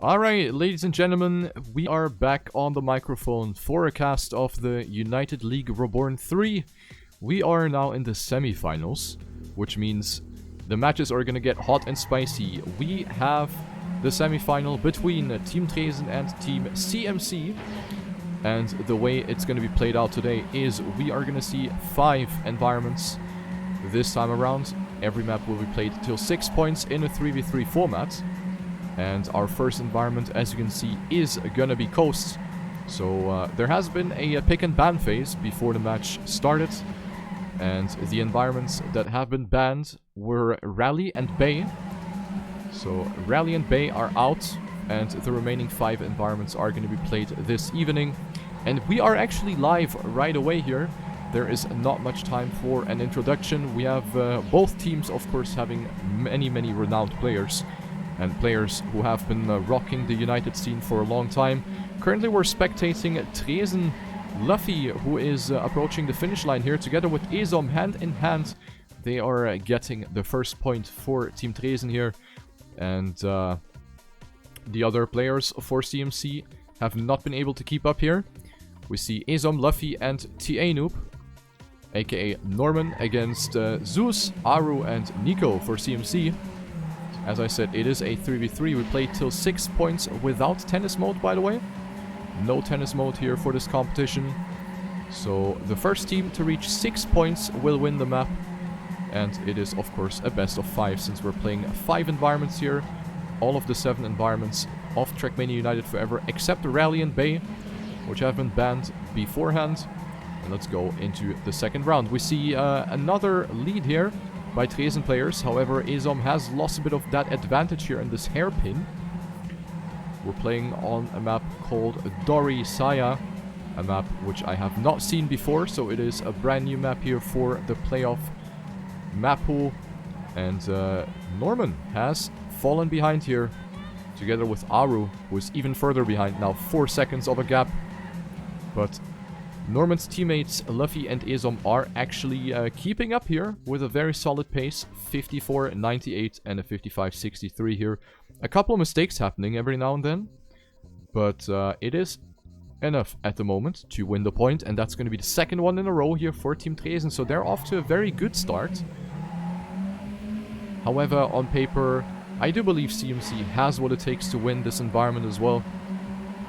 Alright, ladies and gentlemen, we are back on the microphone for a cast of the United League Reborn 3. We are now in the semi-finals, which means the matches are gonna get hot and spicy. We have the semi-final between Team Tresen and Team CMC. And the way it's gonna be played out today is we are gonna see 5 environments this time around. Every map will be played till 6 points in a 3v3 format. And our first environment, as you can see, is gonna be Coast. So there has been a pick and ban phase before the match started. And the environments that have been banned were Rally and Bay. So Rally and Bay are out. And the remaining 5 environments are going to be played this evening. And we are actually live right away here. There is not much time for an introduction. We have both teams, of course, having many renowned players. And players who have been rocking the United scene for a long time. Currently we're spectating Tresen Luffy, who is approaching the finish line here together with Ezom hand in hand. They are getting the first point for Team Tresen here. And the other players for CMC have not been able to keep up here. We see Ezom, Luffy and TA Noob, aka Norman, against Zeus, Aru and Nico for CMC. As I said, it is a 3v3. We played till 6 points without tennis mode, by the way. No tennis mode here for this competition. So the first team to reach 6 points will win the map. And it is, of course, a best of 5 since we're playing 5 environments here. All of the 7 environments of TrackMania United Forever, except the Rally and Bay, which have been banned beforehand. And let's go into the second round. We see another lead here by Tresen players. However, Ezom has lost a bit of that advantage here in this hairpin. We're playing on a map called Dori Saya, a map which I have not seen before, so it is a brand new map here for the playoff map pool. And Norman has fallen behind here, together with Aru, who is even further behind now, 4 seconds of a gap. But Norman's teammates Luffy and Ezom are actually keeping up here with a very solid pace, 54.98 and a 55.63 here. A couple of mistakes happening every now and then, but it is enough at the moment to win the point, and that's going to be the second one in a row here for Team Tresen, so they're off to a very good start. However, on paper, I do believe CMC has what it takes to win this environment as well,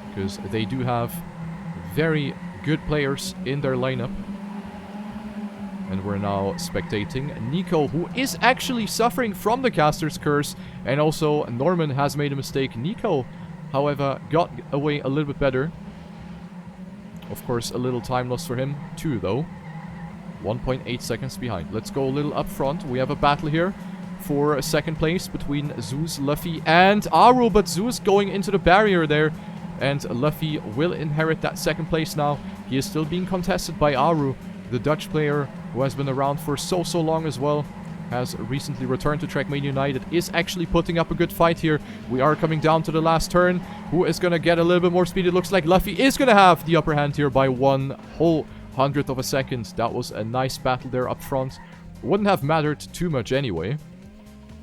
because they do have very good players in their lineup. And we're now spectating Nico, who is actually suffering from the caster's curse, and also Norman has made a mistake. Nico, however, got away a little bit better. Of course, a little time loss for him too, though. 1.8 seconds behind. Let's go a little up front. We have a battle here for a second place between Zeus, Luffy and Aru, but Zeus going into the barrier there, and Luffy will inherit that second place now. He is still being contested by Aru, the Dutch player who has been around for so long as well, has recently returned to TrackMania United, is actually putting up a good fight here. We are coming down to the last turn. Who is going to get a little bit more speed? It looks like Luffy is going to have the upper hand here by 1/100th of a second. That was a nice battle there up front. Wouldn't have mattered too much anyway.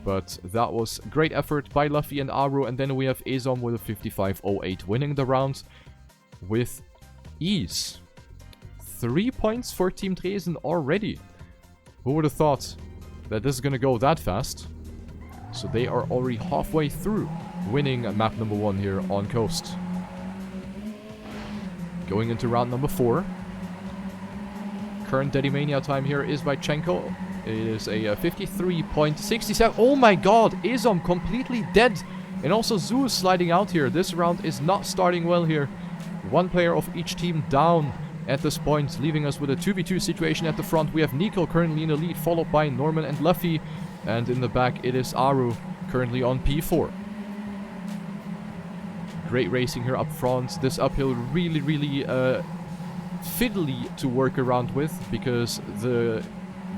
But that was great effort by Luffy and Aru. And then we have Ezom with a 55.08 winning the round with ease. 3 points for Team Tresen already. Who would have thought that this is going to go that fast? So they are already halfway through winning map number 1 here on Coast. Going into round number 4. Current Dedimania time here is by Chenko. It is a 53.67. Oh my god, Ezom completely dead. And also Zeus sliding out here. This round is not starting well here. One player of each team down at this point, leaving us with a 2v2 situation at the front. We have Nico currently in the lead, followed by Norman and Luffy. And in the back it is Aru, currently on P4. Great racing here up front. This uphill really fiddly to work around with, because the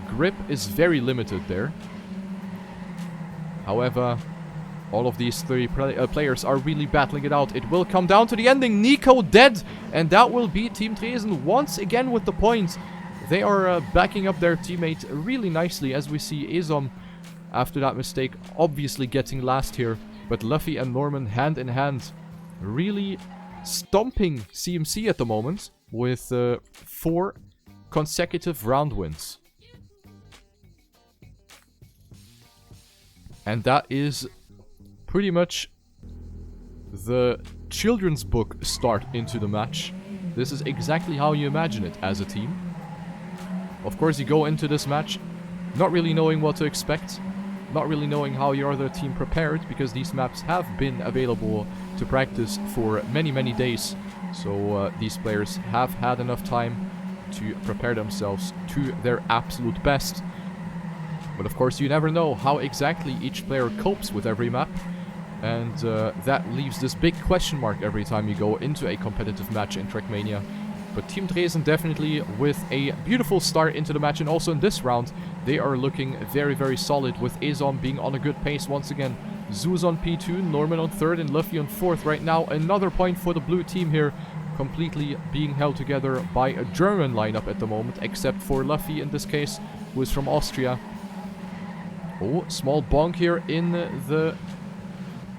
grip is very limited there. However, all of these 3 players are really battling it out. It will come down to the ending. Nico dead, and that will be Team Tresen once again with the points. They are backing up their teammate really nicely, as we see Ezom, after that mistake, obviously getting last here. But Luffy and Norman hand in hand, really stomping CMC at the moment with 4 consecutive round wins. And that is pretty much the children's book start into the match. This is exactly how you imagine it as a team. Of course, you go into this match not really knowing what to expect, not really knowing how your other team prepared, because these maps have been available to practice for many, many days. So these players have had enough time to prepare themselves to their absolute best. But of course, you never know how exactly each player copes with every map. And that leaves this big question mark every time you go into a competitive match in TrackMania. But Team Tresen definitely with a beautiful start into the match, and also in this round, they are looking very, very solid, with Ezom being on a good pace once again. Zeus on P2, Norman on 3rd, and Luffy on 4th right now. Another point for the blue team here, completely being held together by a German lineup at the moment, except for Luffy in this case, who is from Austria. Oh, small bonk here in the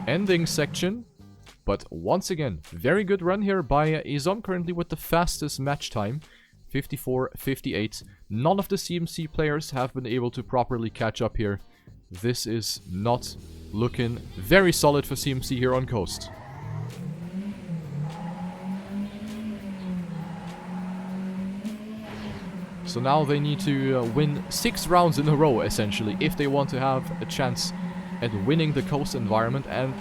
ending section. But once again, very good run here by Ezom, currently with the fastest match time, 54:58. None of the CMC players have been able to properly catch up here. This is not looking very solid for CMC here on Coast. So now they need to win 6 rounds in a row, essentially, if they want to have a chance at winning the Coast environment. And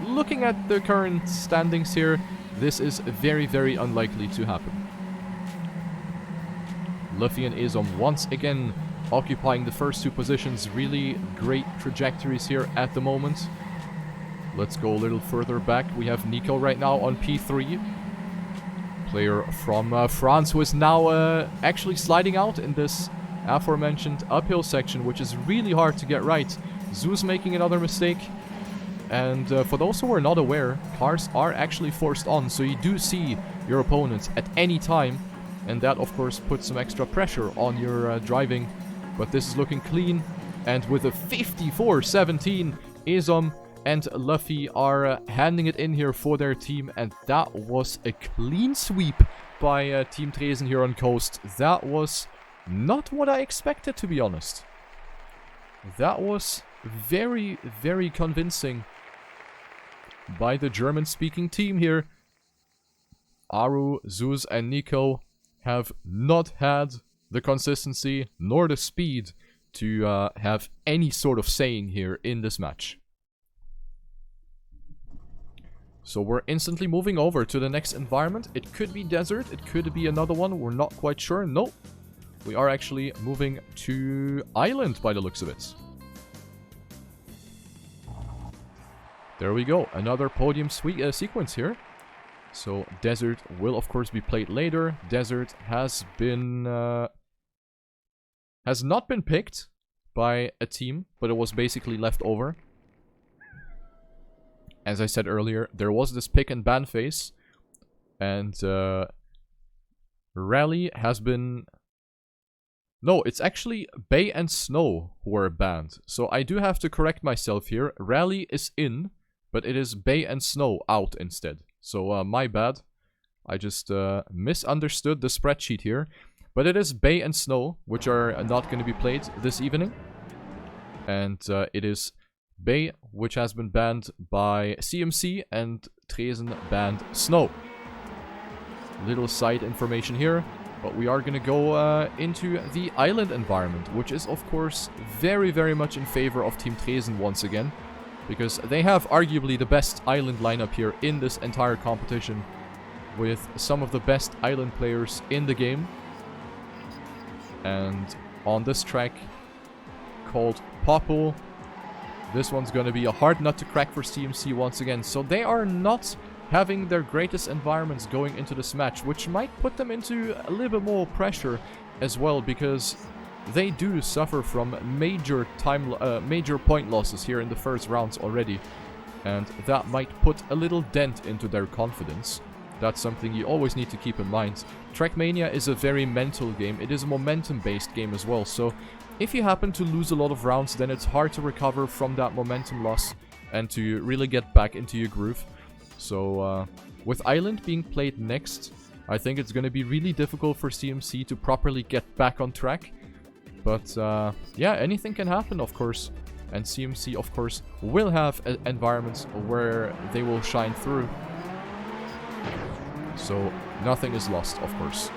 looking at the current standings here, this is very, very unlikely to happen. Luffy and Ezom once again occupying the first 2 positions. Really great trajectories here at the moment. Let's go a little further back. We have Nico right now on P3. Player from France, who is now actually sliding out in this aforementioned uphill section, which is really hard to get right. Zeus making another mistake. And for those who are not aware, cars are actually forced on, so you do see your opponents at any time. And that, of course, puts some extra pressure on your driving. But this is looking clean. And with a 54-17, Ezom and Luffy are handing it in here for their team. And that was a clean sweep by Team Tresen here on Coast. That was not what I expected, to be honest. That was very, very convincing by the German-speaking team here. Aru, Zeus, and Nico have not had the consistency nor the speed to have any sort of saying here in this match. So we're instantly moving over to the next environment. It could be desert, it could be another one, we're not quite sure. Nope. We are actually moving to island by the looks of it. There we go, another podium sequence here. So desert will of course be played later. Desert has been has not been picked by a team, but it was basically left over. As I said earlier, there was this pick and ban phase, and Rally has been... No, it's actually Bay and Snow who were banned. So I do have to correct myself here. Rally is in, but it is Bay and Snow out instead. So my bad. I just misunderstood the spreadsheet here. But it is Bay and Snow, which are not going to be played this evening. And it is Bay, which has been banned by CMC, and Tresen banned Snow. Little side information here. But we are going to go into the island environment, which is of course very, very much in favor of Team Tresen once again. Because they have arguably the best island lineup here in this entire competition, with some of the best island players in the game. And on this track called Popple, this one's going to be a hard nut to crack for CMC once again. So they are not having their greatest environments going into this match, which might put them into a little bit more pressure as well, because they do suffer from major point losses here in the first rounds already, and that might put a little dent into their confidence. That's something you always need to keep in mind. TrackMania is a very mental game. It is a momentum-based game as well, so if you happen to lose a lot of rounds, then it's hard to recover from that momentum loss. and to really get back into your groove. So with Island being played next, I think it's going to be really difficult for CMC to properly get back on track. But yeah, anything can happen, of course. And CMC, of course, will have environments where they will shine through. So nothing is lost, of course.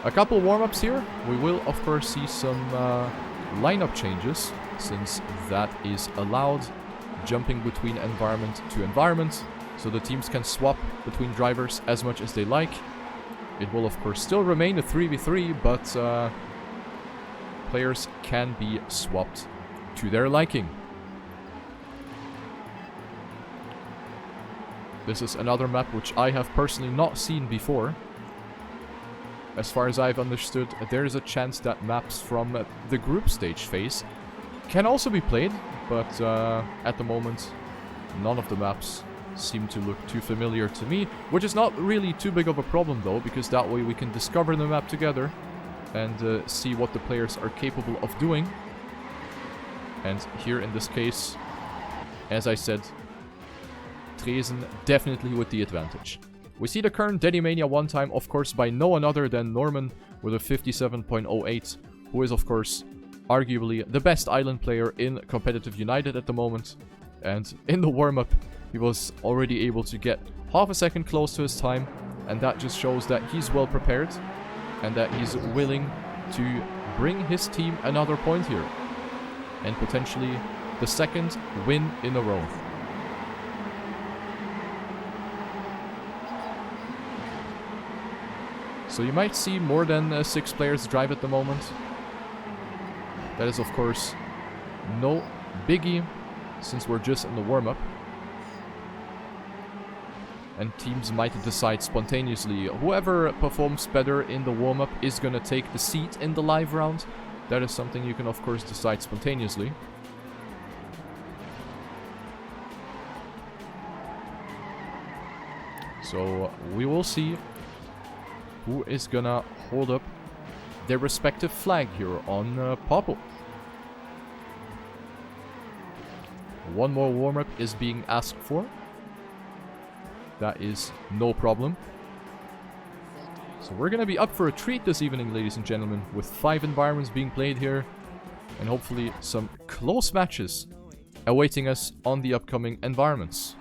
A couple warm-ups here. We will, of course, see some lineup changes, since that is allowed, jumping between environment to environment, so the teams can swap between drivers as much as they like. It will, of course, still remain a 3v3, but players can be swapped to their liking. This is another map which I have personally not seen before. As far as I've understood, there is a chance that maps from the group stage phase can also be played, but at the moment, none of the maps seem to look too familiar to me, which is not really too big of a problem though, because that way we can discover the map together and see what the players are capable of doing. And here in this case, as I said, Tresen definitely with the advantage. We see the current TrackMania 1 time, of course, by no one other than Norman with a 57.08, who is, of course, arguably the best island player in competitive United at the moment. And in the warm-up, he was already able to get half a second close to his time, and that just shows that he's well prepared and that he's willing to bring his team another point here. And potentially the second win in a row. So you might see more than 6 players drive at the moment. That is, of course, no biggie, since we're just in the warm-up. And teams might decide spontaneously. Whoever performs better in the warm-up is going to take the seat in the live round. That is something you can, of course, decide spontaneously. So we will see who is gonna hold up their respective flag here on Popple. One more warm-up is being asked for. That is no problem. So we're gonna be up for a treat this evening, ladies and gentlemen, with 5 environments being played here, and hopefully some close matches awaiting us on the upcoming environments.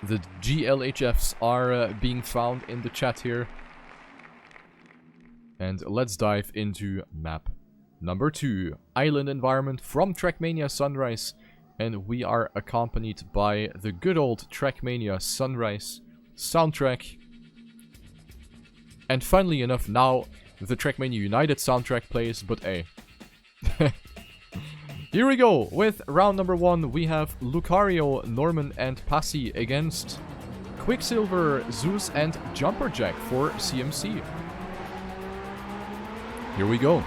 The GLHFs are being found in the chat here. And let's dive into map number 2. Island environment from TrackMania Sunrise. And we are accompanied by the good old TrackMania Sunrise soundtrack. And funnily enough, now the TrackMania United soundtrack plays, but hey. Here we go, with round number 1, we have Lucario, Norman and Passy against Quicksilver, Zeus and Jumperjack for CMC. Here we go.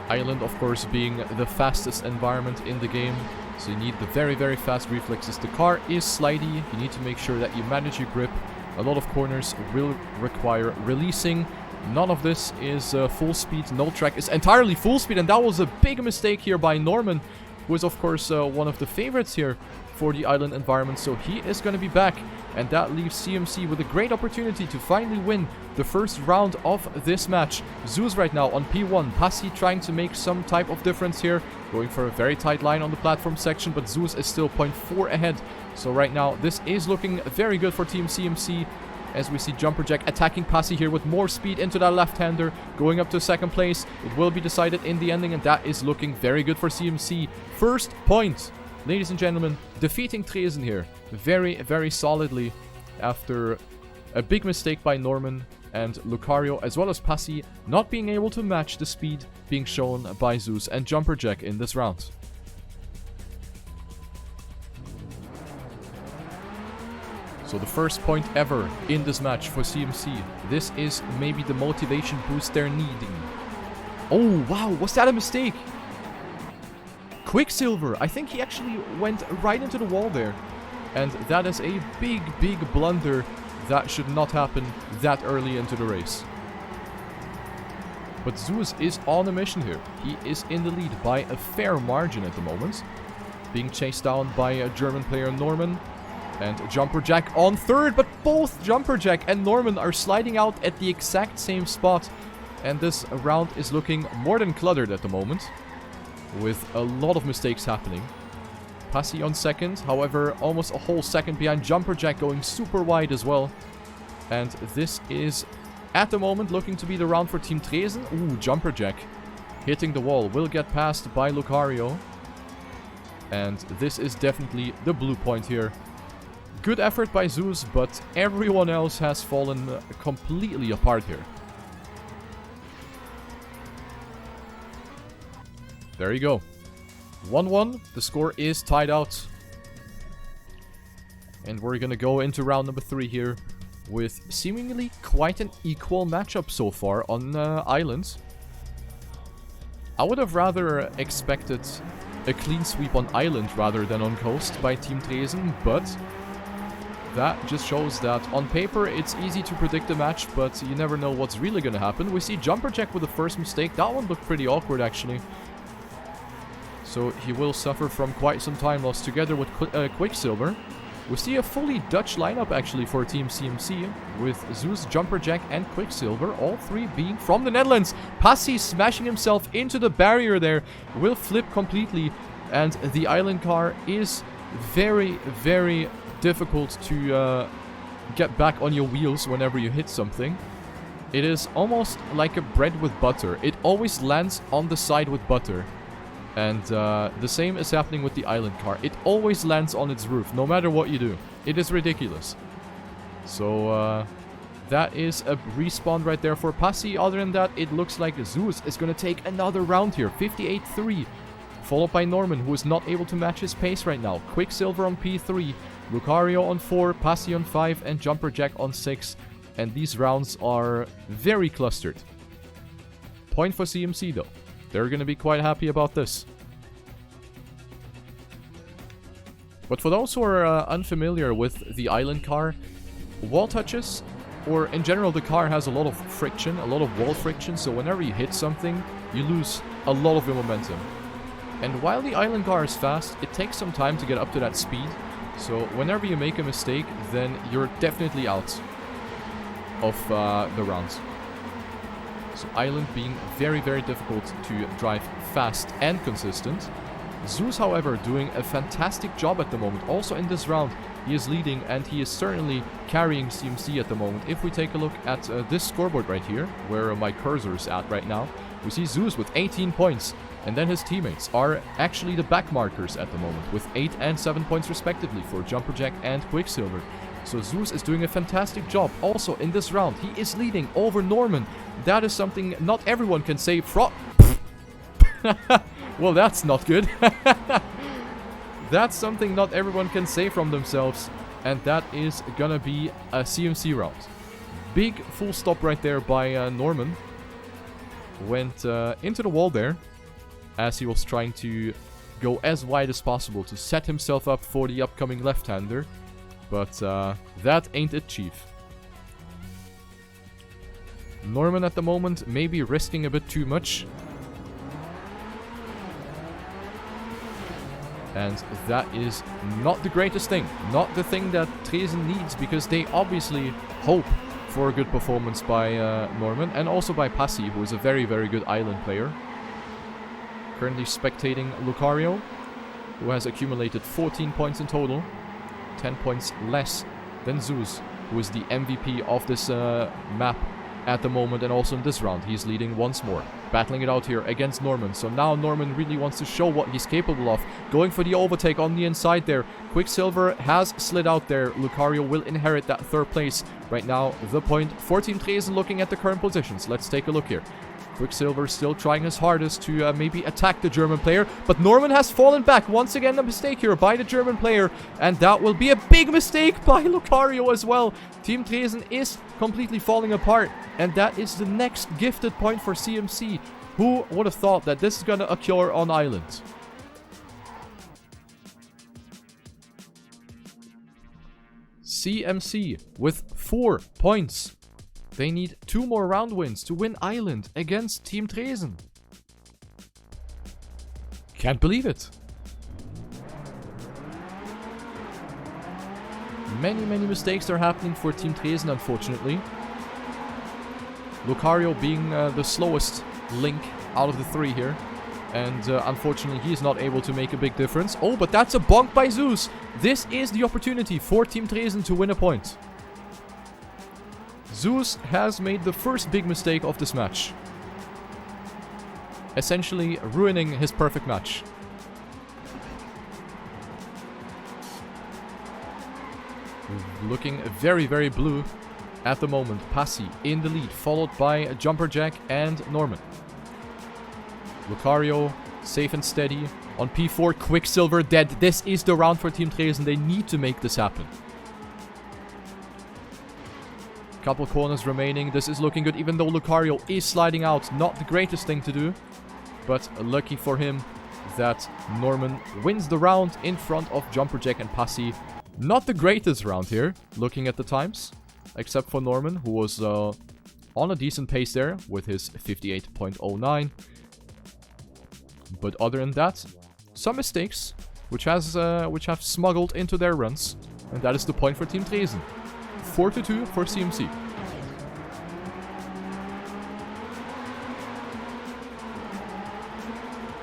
Island, of course, being the fastest environment in the game, so you need the very, very fast reflexes. The car is slidey, you need to make sure that you manage your grip. A lot of corners will require releasing. None of this is full speed. No track is entirely full speed, and that was a big mistake here by Norman, who is, of course, one of the favorites here for the island environment. So he is going to be back, and that leaves CMC with a great opportunity to finally win the first round of this match. Zeus right now on P1. Passy trying to make some type of difference here, going for a very tight line on the platform section, but Zeus is still 0.4 ahead. So right now, this is looking very good for Team CMC, as we see Jumperjack attacking Passy here with more speed into that left-hander, going up to second place. It will be decided in the ending, and that is looking very good for CMC. First point, ladies and gentlemen, defeating Tresen here very, very solidly after a big mistake by Norman and Lucario, as well as Passy not being able to match the speed being shown by Zeus and Jumperjack in this round. So the first point ever in this match for CMC. This is maybe the motivation boost they're needing. Oh, wow, was that a mistake? Quicksilver, I think he actually went right into the wall there. And that is a big, big blunder that should not happen that early into the race. But Zeus is on a mission here. He is in the lead by a fair margin at the moment. Being chased down by a German player, Norman. And Jumper Jack on third, but both Jumper Jack and Norman are sliding out at the exact same spot. And this round is looking more than cluttered at the moment, with a lot of mistakes happening. Passy on second, however, almost a whole second behind. Jumper Jack going super wide as well. And this is, at the moment, looking to be the round for Team Tresen. Ooh, Jumper Jack hitting the wall. Will get passed by Lucario. And this is definitely the blue point here. Good effort by Zeus, but everyone else has fallen completely apart here. There you go. 1-1. The score is tied out. And we're gonna go into round number 3 here with seemingly quite an equal matchup so far on Island. I would have rather expected a clean sweep on Island rather than on Coast by Team Tresen, but that just shows that on paper it's easy to predict a match, but you never know what's really gonna happen. We see Jumper Jack with the first mistake. That one looked pretty awkward actually. So he will suffer from quite some time loss together with Quicksilver. We see a fully Dutch lineup actually for Team CMC with Zeus, Jumper Jack and Quicksilver, all three being from the Netherlands. Passy smashing himself into the barrier there, will flip completely, and the island car is very, very difficult to get back on your wheels whenever you hit something. It is almost like a bread with butter. It always lands on the side with butter. And the same is happening with the island car. It always lands on its roof, no matter what you do. It is ridiculous. So that is a respawn right there for Passy. Other than that, it looks like Zeus is going to take another round here. 58-3. Followed by Norman, who is not able to match his pace right now. Quicksilver on P3. Lucario on 4. Passy on 5. And Jumper Jack on 6. And these rounds are very clustered. Point for CMC though. They're going to be quite happy about this. But for those who are unfamiliar with the island car, wall touches, or in general the car has a lot of friction, a lot of wall friction, so whenever you hit something, you lose a lot of your momentum. And while the island car is fast, it takes some time to get up to that speed, so whenever you make a mistake, then you're definitely out of the rounds. So Island being very, very difficult to drive fast and consistent. Zeus, however, doing a fantastic job at the moment. Also in this round, he is leading and he is certainly carrying CMC at the moment. If we take a look at this scoreboard right here, where my cursor is at right now, we see Zeus with 18 points. And then his teammates are actually the back markers at the moment, with 8 and 7 points respectively for Jumper Jack and Quicksilver. So Zeus is doing a fantastic job. Also in this round, he is leading over Norman. That is something not everyone can say from... Well, that's not good. That's something not everyone can say from themselves. And that is gonna be a CMC round. Big full stop right there by Norman. Went into the wall there, as he was trying to go as wide as possible to set himself up for the upcoming left-hander. But that ain't it, Chief. Norman at the moment maybe risking a bit too much. And that is not the greatest thing. Not the thing that Tresen needs, because they obviously hope for a good performance by Norman. And also by Passy, who is a very, very good island player. Currently spectating Lucario, who has accumulated 14 points in total. 10 points less than Zeus, who is the MVP of this map at the moment, and also in this round he's leading once more, battling it out here against Norman. So now Norman really wants to show what he's capable of, going for the overtake on the inside there. Quicksilver has slid out there. Lucario will inherit that third place. Right now the point for Team Tresen. Looking at the current positions, let's take a look here. Quicksilver still trying his hardest to maybe attack the German player, but Norman has fallen back. Once again, a mistake here by the German player, and that will be a big mistake by Lucario as well. Team Tresen is completely falling apart, and that is the next gifted point for CMC. Who would have thought that this is going to occur on Island? CMC with 4 points. They need 2 more round wins to win Island against Team Tresen. Can't believe it. Many mistakes are happening for Team Tresen, unfortunately. Lucario being the slowest link out of the 3 here. And unfortunately, he's not able to make a big difference. Oh, but that's a bonk by Zeus. This is the opportunity for Team Tresen to win a point. Zeus has made the first big mistake of this match. Essentially ruining his perfect match. Looking very blue at the moment. Passy in the lead, followed by Jumper Jack and Norman. Lucario, safe and steady. On P4, Quicksilver dead. This is the round for Team Tresen. They need to make this happen. Couple corners remaining. This is looking good, even though Lucario is sliding out. Not the greatest thing to do. But lucky for him that Norman wins the round in front of Jumper Jack and Passy. Not the greatest round here, looking at the times. Except for Norman, who was on a decent pace there with his 58.09. But other than that, some mistakes which have smuggled into their runs, and that is the point for Team Tresen. 4-2 for CMC.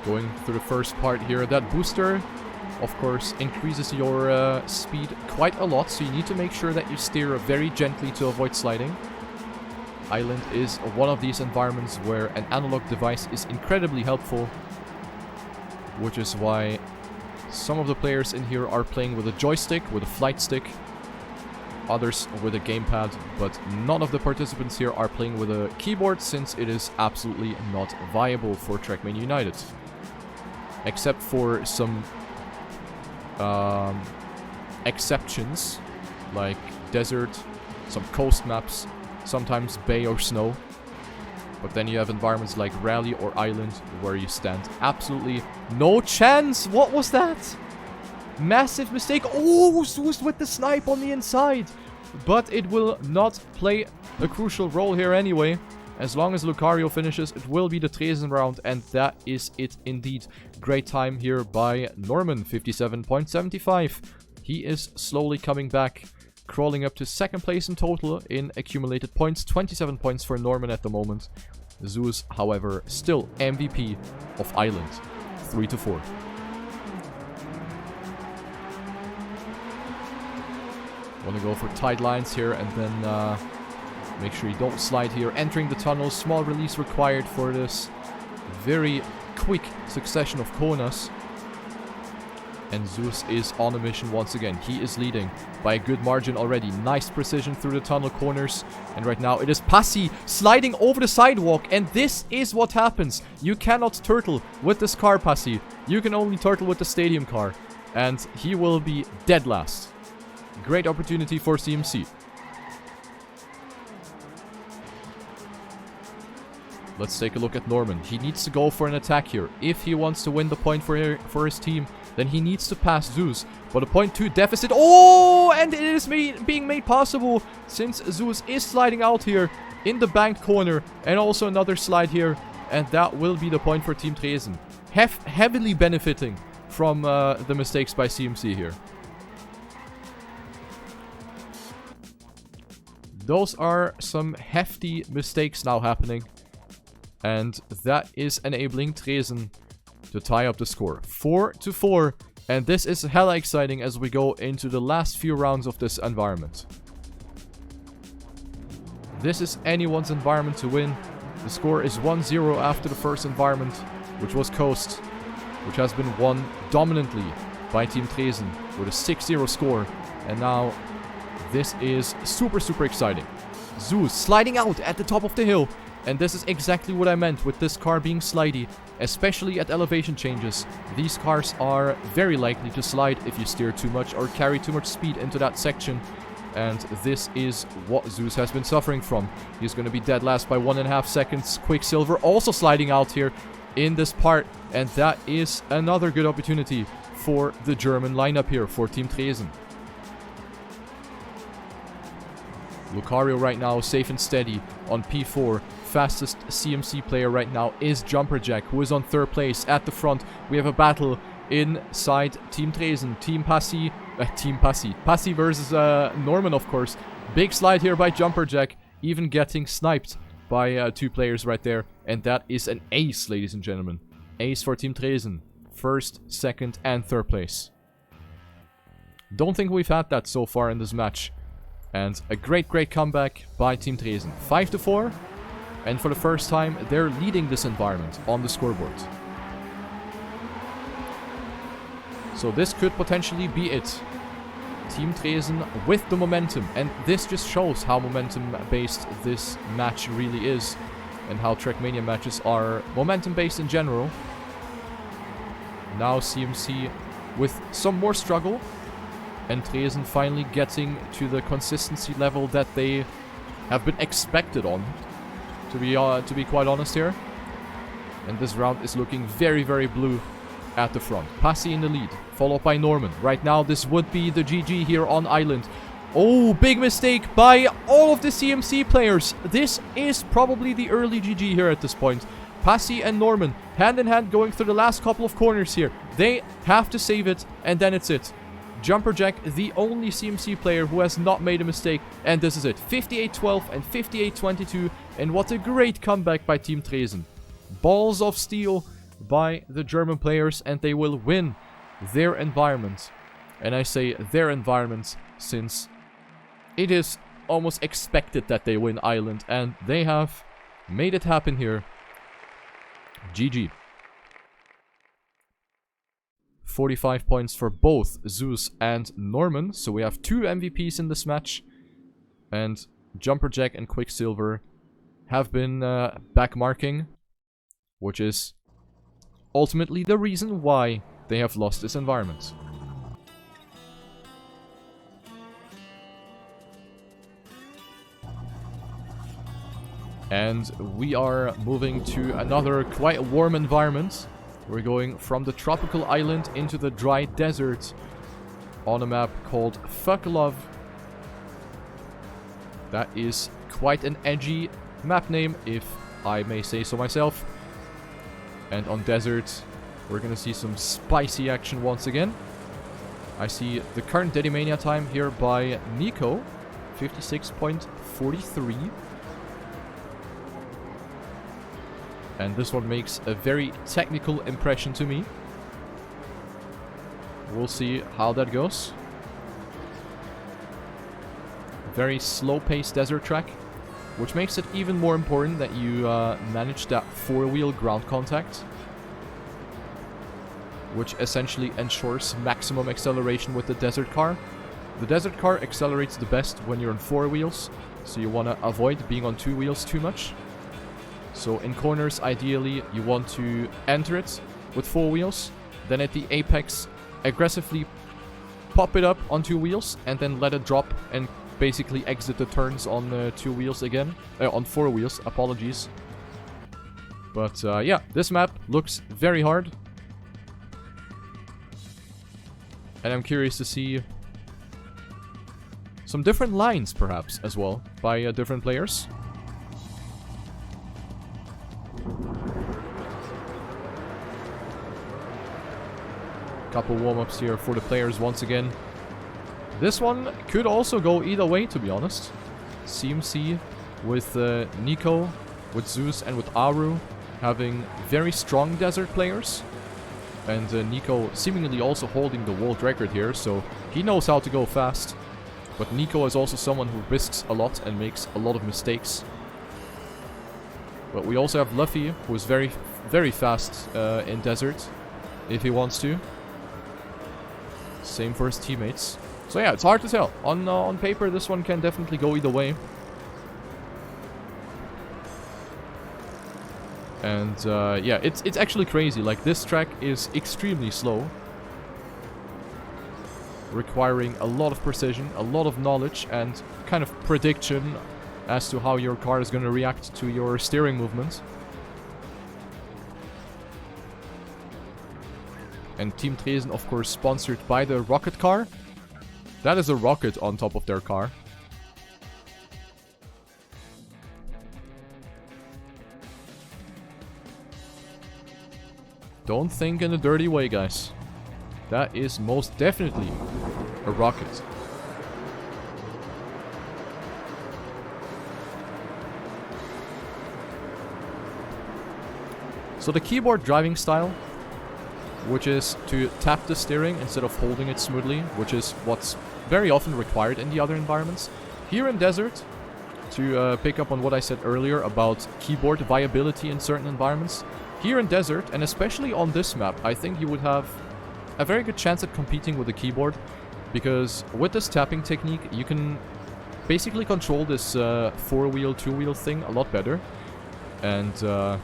Going through the first part here, that booster, of course, increases your speed quite a lot, so you need to make sure that you steer very gently to avoid sliding. Island is one of these environments where an analog device is incredibly helpful, which is why some of the players in here are playing with a joystick, with a flight stick, others with a gamepad, but none of the participants here are playing with a keyboard, since it is absolutely not viable for TrackMania United. Except for some exceptions, like desert, some coast maps, sometimes bay or snow. But then you have environments like Rally or Island where you stand absolutely no chance. What was that? Massive mistake. Oh, Zeus with the snipe on the inside. But it will not play a crucial role here anyway. As long as Lucario finishes, it will be the Tresen round, and that is it indeed. Great time here by Norman, 57.75. He is slowly coming back, crawling up to second place in total in accumulated points. 27 points for Norman at the moment. Zeus, however, still MVP of Island, 3-4. Want to go for tight lines here and then make sure you don't slide here. Entering the tunnel, small release required for this very quick succession of corners. And Zeus is on a mission once again. He is leading by a good margin already. Nice precision through the tunnel corners. And right now it is Passy sliding over the sidewalk. And this is what happens. You cannot turtle with this car, Passy. You can only turtle with the stadium car. And he will be dead last. Great opportunity for CMC. Let's take a look at Norman. He needs to go for an attack here. If he wants to win the point for his team, then he needs to pass Zeus. But a 0.2 deficit. Oh, and it is being made possible since Zeus is sliding out here in the banked corner. And also another slide here. And that will be the point for Team Tresen. Heavily benefiting from the mistakes by CMC here. Those are some hefty mistakes now happening. And that is enabling Tresen to tie up the score. 4-4. And this is hella exciting as we go into the last few rounds of this environment. This is anyone's environment to win. The score is 1-0 after the first environment, which was Coast, which has been won dominantly by Team Tresen with a 6-0 score. And now this is super exciting. Zeus sliding out at the top of the hill. And this is exactly what I meant with this car being slidey, especially at elevation changes. These cars are very likely to slide if you steer too much or carry too much speed into that section. And this is what Zeus has been suffering from. He's going to be dead last by 1.5 seconds. Quicksilver also sliding out here in this part. And that is another good opportunity for the German lineup here for Team Tresen. Lucario right now safe and steady on P4. Fastest CMC player right now is Jumperjack, who is on 3rd place at the front. We have a battle inside Team Tresen. Team Passy versus Norman, of course. Big slide here by Jumperjack, even getting sniped by 2 players right there. And that is an ace, ladies and gentlemen. Ace for Team Tresen. 1st, 2nd, and 3rd place. Don't think we've had that so far in this match. And a great comeback by Team Tresen. 5-4. And for the first time, they're leading this environment on the scoreboard. So this could potentially be it. Team Tresen with the momentum. And this just shows how momentum-based this match really is. And how TrackMania matches are momentum-based in general. Now CMC with some more struggle. And Tresen finally getting to the consistency level that they have been expected on. To be quite honest here. And this round is looking very blue at the front. Passy in the lead, followed by Norman. Right now, this would be the GG here on Island. Oh, big mistake by all of the CMC players. This is probably the early GG here at this point. Passy and Norman, hand in hand, going through the last couple of corners here. They have to save it, and then it's it. Jumperjack, the only CMC player who has not made a mistake, and this is it. 58-12 and 58-22, and what a great comeback by Team Tresen. Balls of steel by the German players, and they will win their environment. And I say their environment since it is almost expected that they win Island, and they have made it happen here. GG. 45 points for both Zeus and Norman, so we have 2 MVPs in this match. And Jumperjack and Quicksilver have been backmarking, which is ultimately the reason why they have lost this environment. And we are moving to another quite warm environment. We're going from the tropical island into the dry desert on a map called Fuck Love. That is quite an edgy map name, if I may say so myself. And on desert, we're gonna see some spicy action once again. I see the current Dedimania time here by Nico, 56.43. And this one makes a very technical impression to me. We'll see how that goes. Very slow-paced desert track, which makes it even more important that you manage that 4-wheel ground contact, which essentially ensures maximum acceleration with the desert car. The desert car accelerates the best when you're on 4 wheels, so you want to avoid being on 2 wheels too much. So in corners, ideally, you want to enter it with 4 wheels, then at the apex, aggressively pop it up on 2 wheels, and then let it drop and basically exit the turns on 2 wheels again. On 4 wheels, apologies. But yeah, this map looks very hard. And I'm curious to see some different lines, perhaps, as well, by different players. Couple warm-ups here for the players once again. This one could also go either way, to be honest. CMC with Nico, with Zeus, and with Aru having very strong desert players. And Nico seemingly also holding the world record here, so he knows how to go fast. But Nico is also someone who risks a lot and makes a lot of mistakes. But we also have Luffy, who is very, very fast in desert, if he wants to. Same for his teammates. So yeah, it's hard to tell. On paper, this one can definitely go either way. And yeah, it's actually crazy. Like, this track is extremely slow, requiring a lot of precision, a lot of knowledge, and kind of prediction as to how your car is going to react to your steering movement. And Team Tresen, of course, sponsored by the rocket car. That is a rocket on top of their car. Don't think in a dirty way, guys. That is most definitely a rocket. So the keyboard driving style, which is to tap the steering instead of holding it smoothly, which is what's very often required in the other environments. Here in Desert, to pick up on what I said earlier about keyboard viability in certain environments, here in Desert, and especially on this map, I think you would have a very good chance at competing with the keyboard, because with this tapping technique, you can basically control this 4-wheel, 2-wheel thing a lot better. And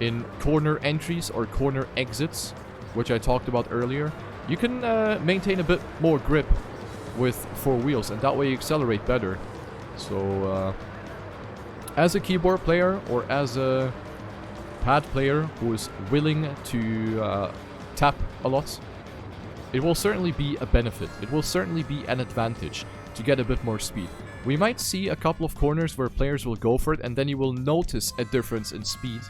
in corner entries or corner exits, which I talked about earlier, you can maintain a bit more grip with 4 wheels, and that way you accelerate better. So, as a keyboard player or as a pad player who is willing to tap a lot, it will certainly be a benefit. It will certainly be an advantage to get a bit more speed. We might see a couple of corners where players will go for it, and then you will notice a difference in speed.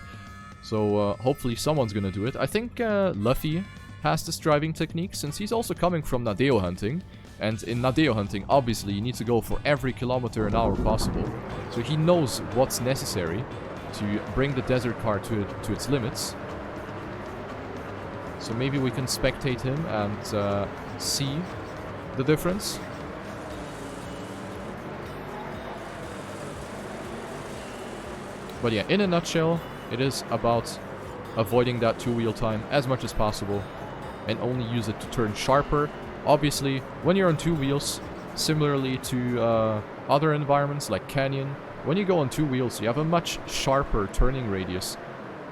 So hopefully someone's gonna do it. I think Luffy has this driving technique, since he's also coming from Nadeo hunting. And in Nadeo hunting, obviously, you need to go for every kilometer an hour possible. So he knows what's necessary to bring the desert car to its limits. So maybe we can spectate him and see the difference. But yeah, in a nutshell, it is about avoiding that 2-wheel time as much as possible and only use it to turn sharper. Obviously, when you're on 2 wheels, similarly to other environments like Canyon, when you go on 2 wheels, you have a much sharper turning radius.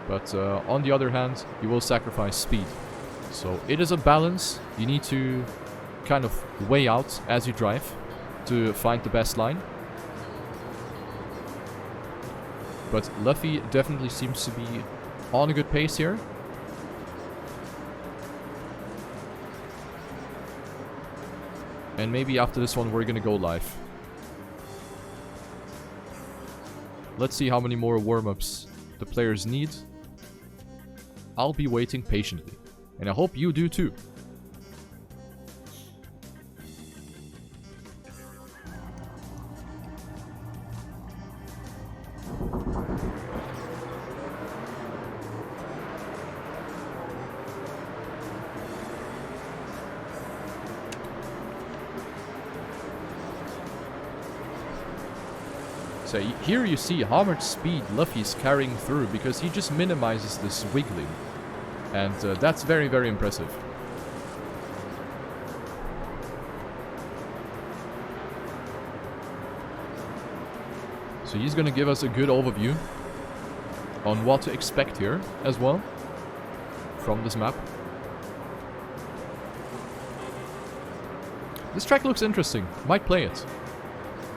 But on the other hand, you will sacrifice speed. So it is a balance you need to kind of weigh out as you drive to find the best line. But Luffy definitely seems to be on a good pace here. And maybe after this one we're gonna go live. Let's see how many more warm-ups the players need. I'll be waiting patiently. And I hope you do too. So here you see how much speed Luffy's carrying through, because he just minimizes this wiggling. And that's very, very impressive. So he's gonna give us a good overview on what to expect here as well from this map. This track looks interesting. Might play it.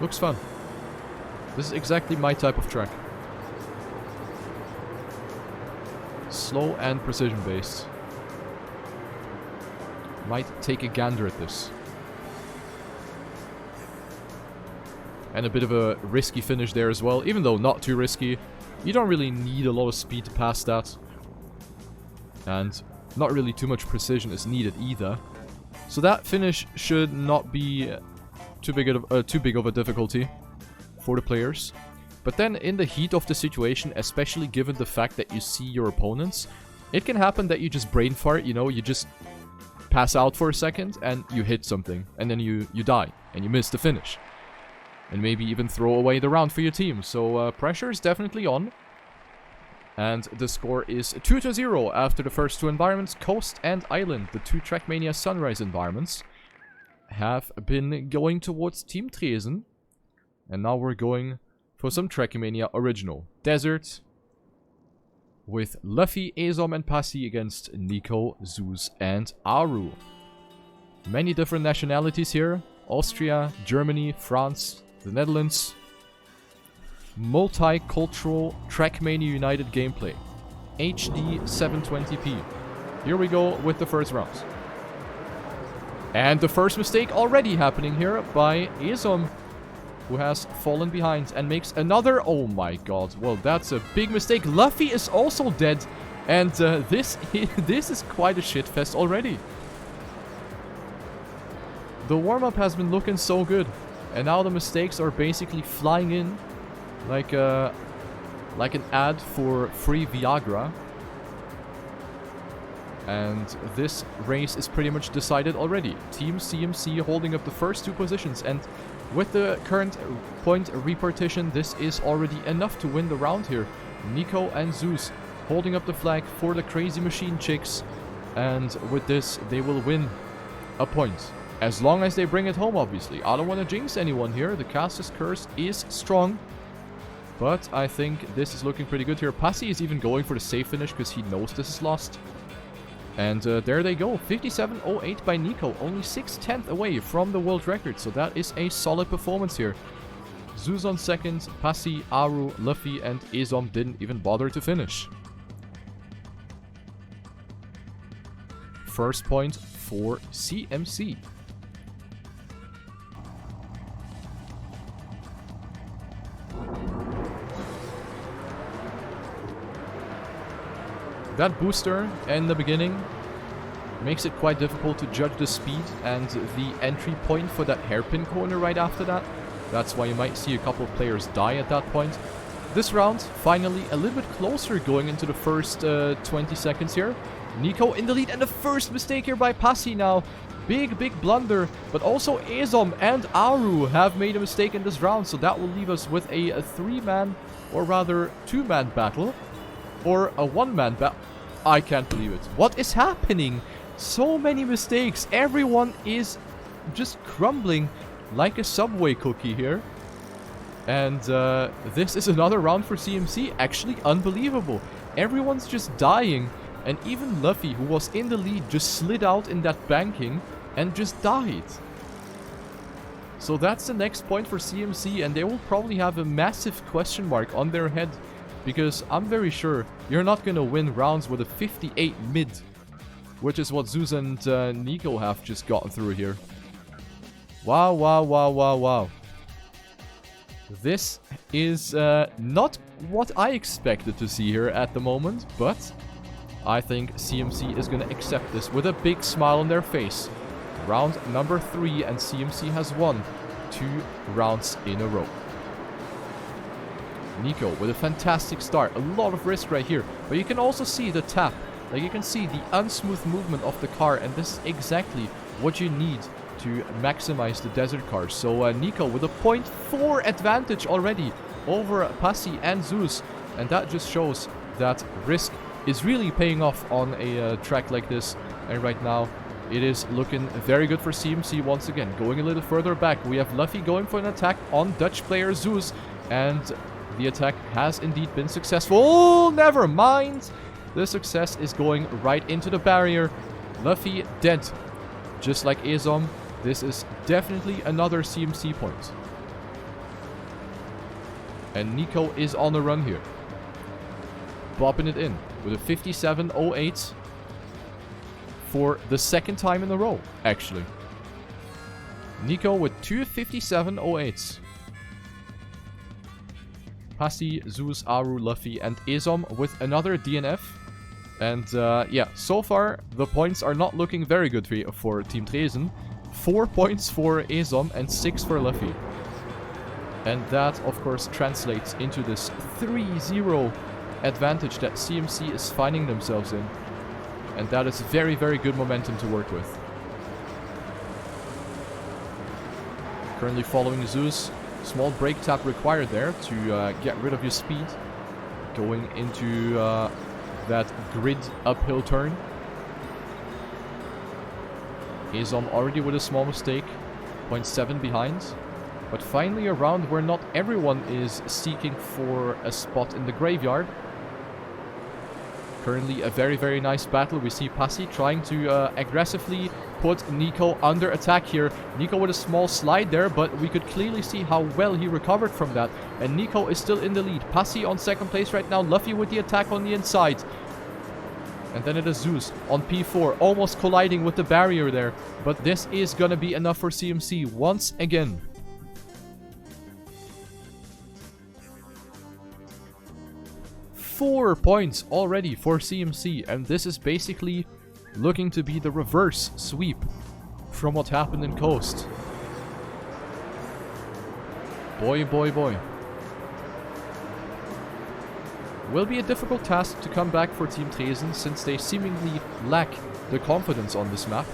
Looks fun. This is exactly my type of track. Slow and precision based. Might take a gander at this. And a bit of a risky finish there as well, even though not too risky. You don't really need a lot of speed to pass that. And not really too much precision is needed either. So that finish should not be too big of a difficulty for the players. But then in the heat of the situation, especially given the fact that you see your opponents, it can happen that you just brain fart, you know, you just pass out for a second and you hit something, and then you die and you miss the finish. And maybe even throw away the round for your team. So pressure is definitely on. And the score is 2-0 after the first 2 environments. Coast and Island, the 2 TrackMania Sunrise environments, have been going towards Team Tresen. And now we're going for some TrackMania Original. Desert with Luffy, Ezom and Pasi against Nico, Zeus and Aru. Many different nationalities here. Austria, Germany, France, the Netherlands. Multicultural TrackMania United gameplay. HD 720p. Here we go with the first round. And the first mistake already happening here by Ezom, who has fallen behind and makes another. Oh my god. Well, that's a big mistake. Luffy is also dead. And this is quite a shitfest already. The warm-up has been looking so good. And now the mistakes are basically flying in like an ad for free Viagra. And this race is pretty much decided already. Team CMC holding up the first 2 positions. And with the current point repartition, this is already enough to win the round here. Nico and Zeus holding up the flag for the Crazy Machine Chicks. And with this, they will win a point. As long as they bring it home, obviously. I don't want to jinx anyone here. The Caster's Curse is strong. But I think this is looking pretty good here. Pasi is even going for the safe finish because he knows this is lost. And there they go. 57.08 by Nico. Only 6/10 away from the world record. So that is a solid performance here. Zeus on second. Pasi, Aru, Luffy, and Ezom didn't even bother to finish. First point for CMC. That booster in the beginning makes it quite difficult to judge the speed and the entry point for that hairpin corner right after that. That's why you might see a couple of players die at that point. This round, finally a little bit closer going into the first 20 seconds here. Nico in the lead, and the first mistake here by Pasi now. Big blunder, but also Ezom and Aru have made a mistake in this round, so that will leave us with a 3-man, or rather 2-man battle. Or a 1-man battle. I can't believe it. What is happening? So many mistakes. Everyone is just crumbling like a Subway cookie here. And this is another round for CMC. Actually unbelievable. Everyone's just dying. And even Luffy, who was in the lead, just slid out in that banking and just died. So that's the next point for CMC. And they will probably have a massive question mark on their head. Because I'm very sure you're not going to win rounds with a 58 mid. Which is what Zeus and Nico have just gotten through here. Wow. This is not what I expected to see here at the moment. But I think CMC is going to accept this with a big smile on their face. Round number 3, and CMC has won 2 rounds in a row. Nico with a fantastic start. A lot of risk right here. But you can also see the tap. Like, you can see the unsmooth movement of the car. And this is exactly what you need to maximize the desert cars. So Nico with a 0.4 advantage already over Pasi and Zeus. And that just shows that risk is really paying off on a track like this. And right now, it is looking very good for CMC once again. Going a little further back, we have Luffy going for an attack on Dutch player Zeus. And the attack has indeed been successful. Oh, never mind. The success is going right into the barrier. Luffy dead. Just like Ezom, this is definitely another CMC point. And Nico is on the run here. Bopping it in with a 57.08 for the second time in a row, actually. Nico with 2 57.08s. Pasi, Zeus, Aru, Luffy, and Ezom with another DNF. And yeah, so far the points are not looking very good for Team Tresen. 4 points for Ezom and 6 for Luffy. And that, of course, translates into this 3-0 advantage that CMC is finding themselves in. And that is very, very good momentum to work with. Currently following Zeus. Small brake tap required there to get rid of your speed. Going into that grid uphill turn. Ezom already with a small mistake. 0.7 behind. But finally a round where not everyone is seeking for a spot in the graveyard. Currently a very, very nice battle. We see Pasi trying to aggressively put Nico under attack here. Nico with a small slide there, but we could clearly see how well he recovered from that. And Nico is still in the lead. Pasi on second place right now. Luffy with the attack on the inside. And then it is Zeus on P4, almost colliding with the barrier there. But this is gonna be enough for CMC once again. 4 points already for CMC, and this is basically looking to be the reverse sweep from what happened in Coast. Boy, boy, boy. Will be a difficult task to come back for Team Tresen, since they seemingly lack the confidence on this map.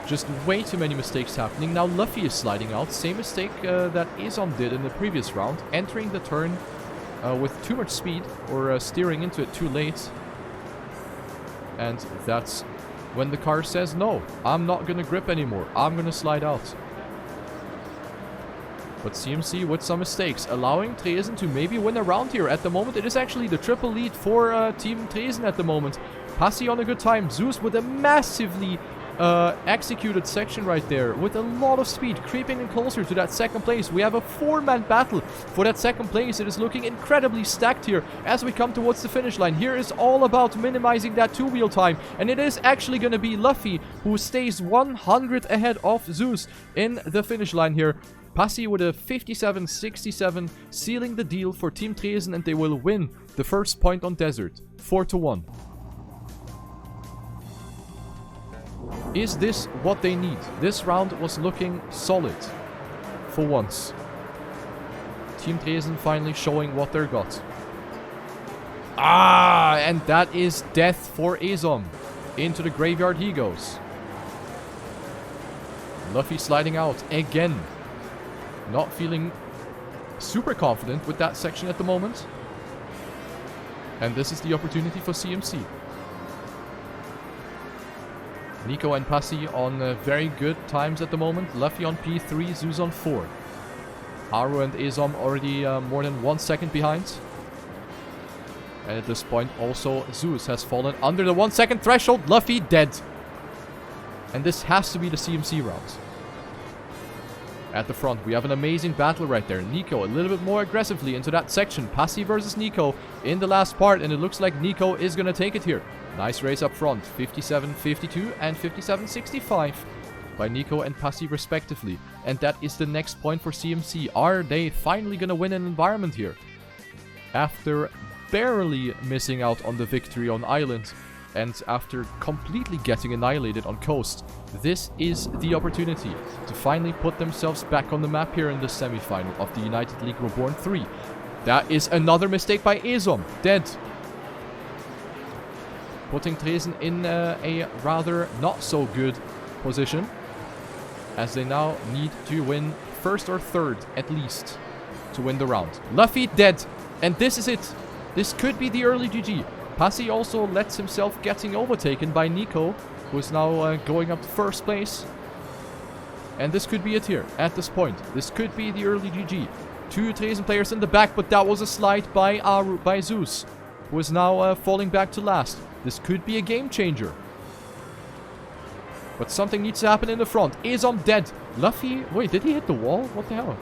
Just way too many mistakes happening. Now Luffy is sliding out. Same mistake that Izom did in the previous round. Entering the turn with too much speed, or steering into it too late. And that's when the car says, no, I'm not going to grip anymore. I'm going to slide out. But CMC with some mistakes, allowing Tresen to maybe win a round here. At the moment, it is actually the triple lead for Team Tresen at the moment. Passy on a good time. Zeus with a massively executed section right there, with a lot of speed, creeping in closer to that second place. We have a 4-man battle for that second place. It is looking incredibly stacked here as we come towards the finish line. Here is all about minimizing that 2-wheel time, and it is actually going to be Luffy who stays 100 ahead of Zeus in the finish line here. Passy with a 57-67, sealing the deal for Team Tresen, and they will win the first point on Desert, 4-1. Is this what they need? This round was looking solid for once. Team Tresen finally showing what they're got. Ah, and that is death for Izom. Into the graveyard he goes. Luffy sliding out again. Not feeling super confident with that section at the moment. And this is the opportunity for CMC. Nico and Passy on very good times at the moment. Luffy on P3, Zeus on 4. Aru and Izom already more than 1 second behind. And at this point also Zeus has fallen under the 1 second threshold. Luffy dead. And this has to be the CMC round. At the front, we have an amazing battle right there. Nico a little bit more aggressively into that section. Passy versus Nico in the last part, and it looks like Nico is going to take it here. Nice race up front. 57-52 and 57-65 by Nico and Passy respectively. And that is the next point for CMC. Are they finally going to win an environment here? After barely missing out on the victory on Island, and after completely getting annihilated on Coast, this is the opportunity to finally put themselves back on the map here in the semi-final of the United League Reborn 3. That is another mistake by Izom. Dead. Putting Tresen in a rather not so good position, as they now need to win first or third at least to win the round. Luffy dead. And this is it. This could be the early GG. Passy also lets himself getting overtaken by Nico, who is now going up to first place. And this could be it here, at this point. This could be the early GG. 2 Tresen players in the back, but that was a slide by Zeus, who is now falling back to last. This could be a game changer. But something needs to happen in the front. Izom dead. Luffy, wait, did he hit the wall? What the hell?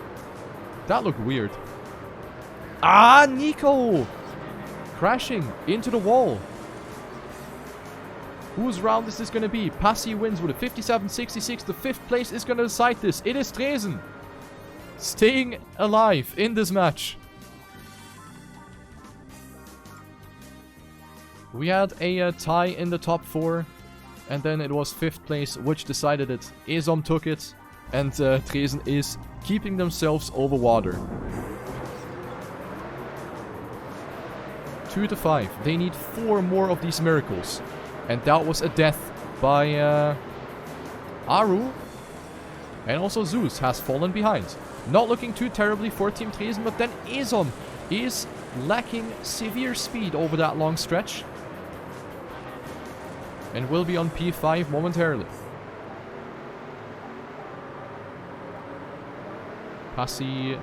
That looked weird. Ah, Nico! Crashing into the wall. Whose round is this going to be? Passy wins with a 57-66. The 5th place is going to decide this. It is Tresen staying alive in this match. We had a tie in the top 4, and then it was 5th place which decided it. Izom took it, and Tresen is keeping themselves over water. 2-5. They need 4 more of these miracles. And that was a death by Aru. And also Zeus has fallen behind. Not looking too terribly for Team Tresen, but then Izom is lacking severe speed over that long stretch. And will be on P5 momentarily. Passy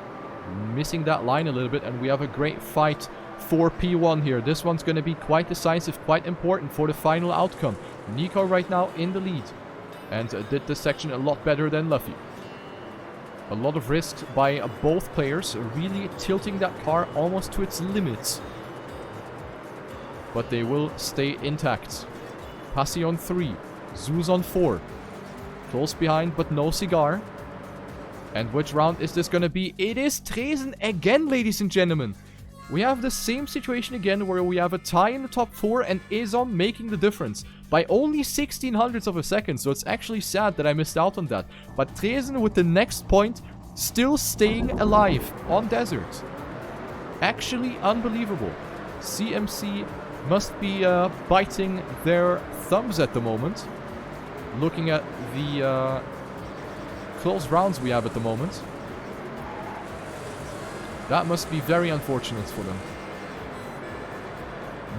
missing that line a little bit, and we have a great fight for P1 here. This one's going to be quite decisive, quite important for the final outcome. Nico right now in the lead, and did this section a lot better than Luffy. A lot of risk by both players, really tilting that car almost to its limits. But they will stay intact. Passy on 3, Zeus on 4. Close behind, but no cigar. And which round is this going to be? It is Tresen again, ladies and gentlemen. we have the same situation again where we have a tie in the top 4 and Ezom making the difference by only 1600ths of a second. So it's actually sad that I missed out on that. But Tresen with the next point still staying alive on Desert. Actually unbelievable. CMC must be biting their thumbs at the moment. Looking at the close rounds we have at the moment. That must be very unfortunate for them.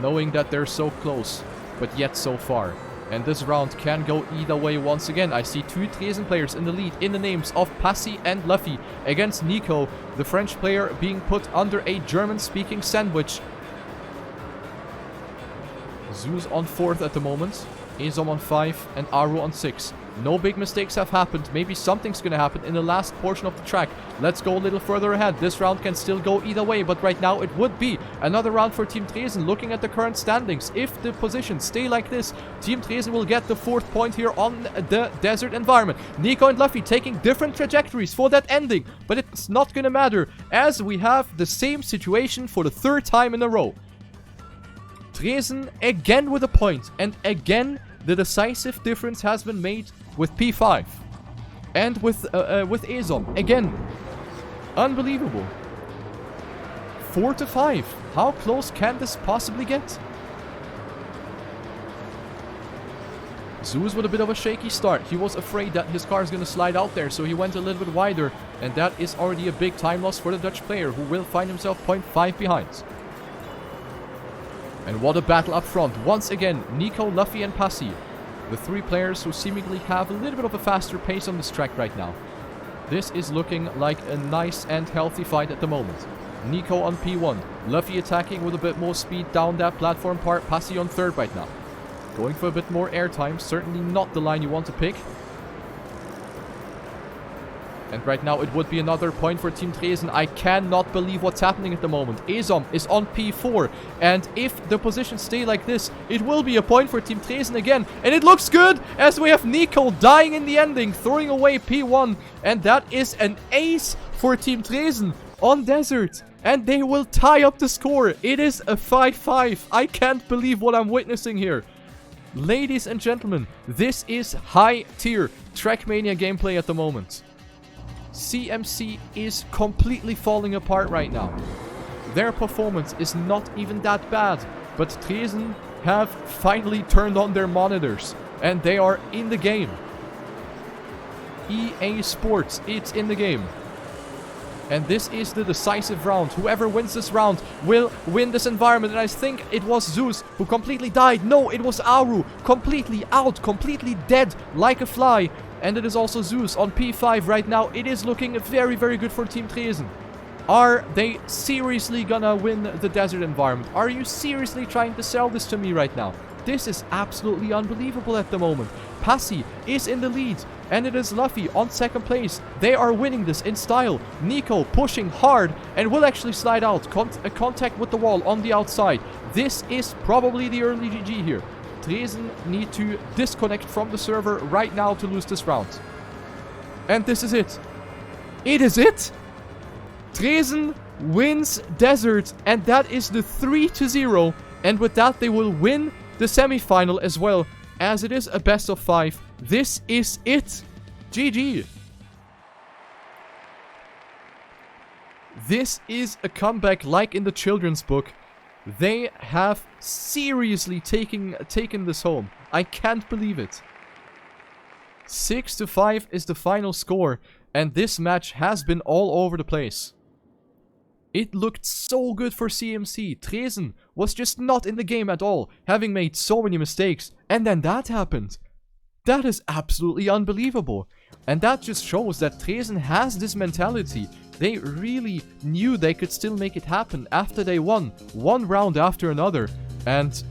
Knowing that they're so close, but yet so far. And this round can go either way once again. I see 2 Tresen players in the lead in the names of Passy and Luffy against Nico, the French player being put under a German-speaking sandwich. Zeus on 4th at the moment, Ezom on 5 and Aru on 6. No big mistakes have happened. Maybe something's gonna happen in the last portion of the track. Let's go a little further ahead. This round can still go either way, but right now it would be another round for Team Tresen. Looking at the current standings, if the positions stay like this, Team Tresen will get the 4th point here on the desert environment. Nico and Luffy taking different trajectories for that ending, but it's not gonna matter as we have the same situation for the 3rd time in a row. Tresen again with a point, and again the decisive difference has been made with P5 and with Ezom again. Unbelievable. 4-5. How close can this possibly get? Zeus with a bit of a shaky start. He was afraid that his car is going to slide out there, so he went a little bit wider, and that is already a big time loss for the Dutch player, who will find himself 0.5 behind. And what a battle up front. Once again, Nico, Luffy and Passy. The 3 players who seemingly have a little bit of a faster pace on this track right now. This is looking like a nice and healthy fight at the moment. Nico on P1. Luffy attacking with a bit more speed down that platform part. Passy on 3rd right now. Going for a bit more airtime. Certainly not the line you want to pick. And right now it would be another point for Team Tresen. I cannot believe what's happening at the moment. Ezom is on P4. And if the positions stay like this, it will be a point for Team Tresen again. And it looks good as we have Nico dying in the ending, throwing away P1. And that is an ace for Team Tresen on Desert. And they will tie up the score. It is a 5-5. I can't believe what I'm witnessing here. Ladies and gentlemen, this is high-tier TrackMania gameplay at the moment. CMC is completely falling apart right now. Their performance is not even that bad, but Tresen have finally turned on their monitors and they are in the game. EA Sports, it's in the game. And this is the decisive round. Whoever wins this round will win this environment. And I think it was Zeus who completely died. No, it was Aru. Completely out, completely dead like a fly. And it is also Zeus on P5 right now. It is looking very, very good for Team Tresen. Are they seriously gonna win the desert environment? Are you seriously trying to sell this to me right now? This is absolutely unbelievable at the moment. Passy is in the lead. And it is Luffy on 2nd place. They are winning this in style. Nico pushing hard and will actually slide out. Contact with the wall on the outside. This is probably the early GG here. Tresen need to disconnect from the server right now to lose this round. And this is it. It is it. Tresen wins Desert, and that is the 3-0. And with that, they will win the semi-final as well, as it is a best of 5. This is it. GG. This is a comeback like in the children's book. They have seriously taken this home. I can't believe it. 6-5 is the final score, and this match has been all over the place. It looked so good for CMC. Tresen was just not in the game at all, having made so many mistakes, and then that happened. That is absolutely unbelievable. And that just shows that Tresen has this mentality. They really knew they could still make it happen after they won one round after another. And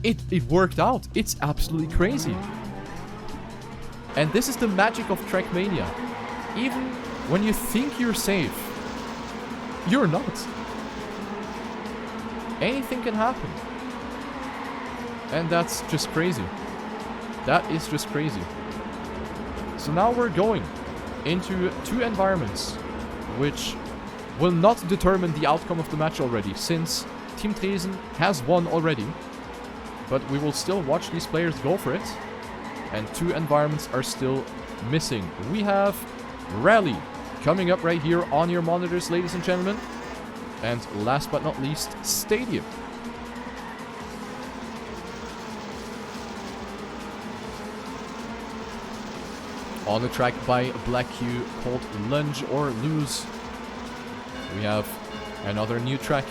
it worked out. It's absolutely crazy. And this is the magic of TrackMania. Even when you think you're safe, you're not. Anything can happen. And that's just crazy. That is just crazy. So now we're going into 2 environments, which will not determine the outcome of the match already, since Team Tresen has won already. But we will still watch these players go for it. And 2 environments are still missing. We have Rally coming up right here on your monitors, ladies and gentlemen. And last but not least, Stadium. On the track by Black Q called Lunge or Lose. We have another new track.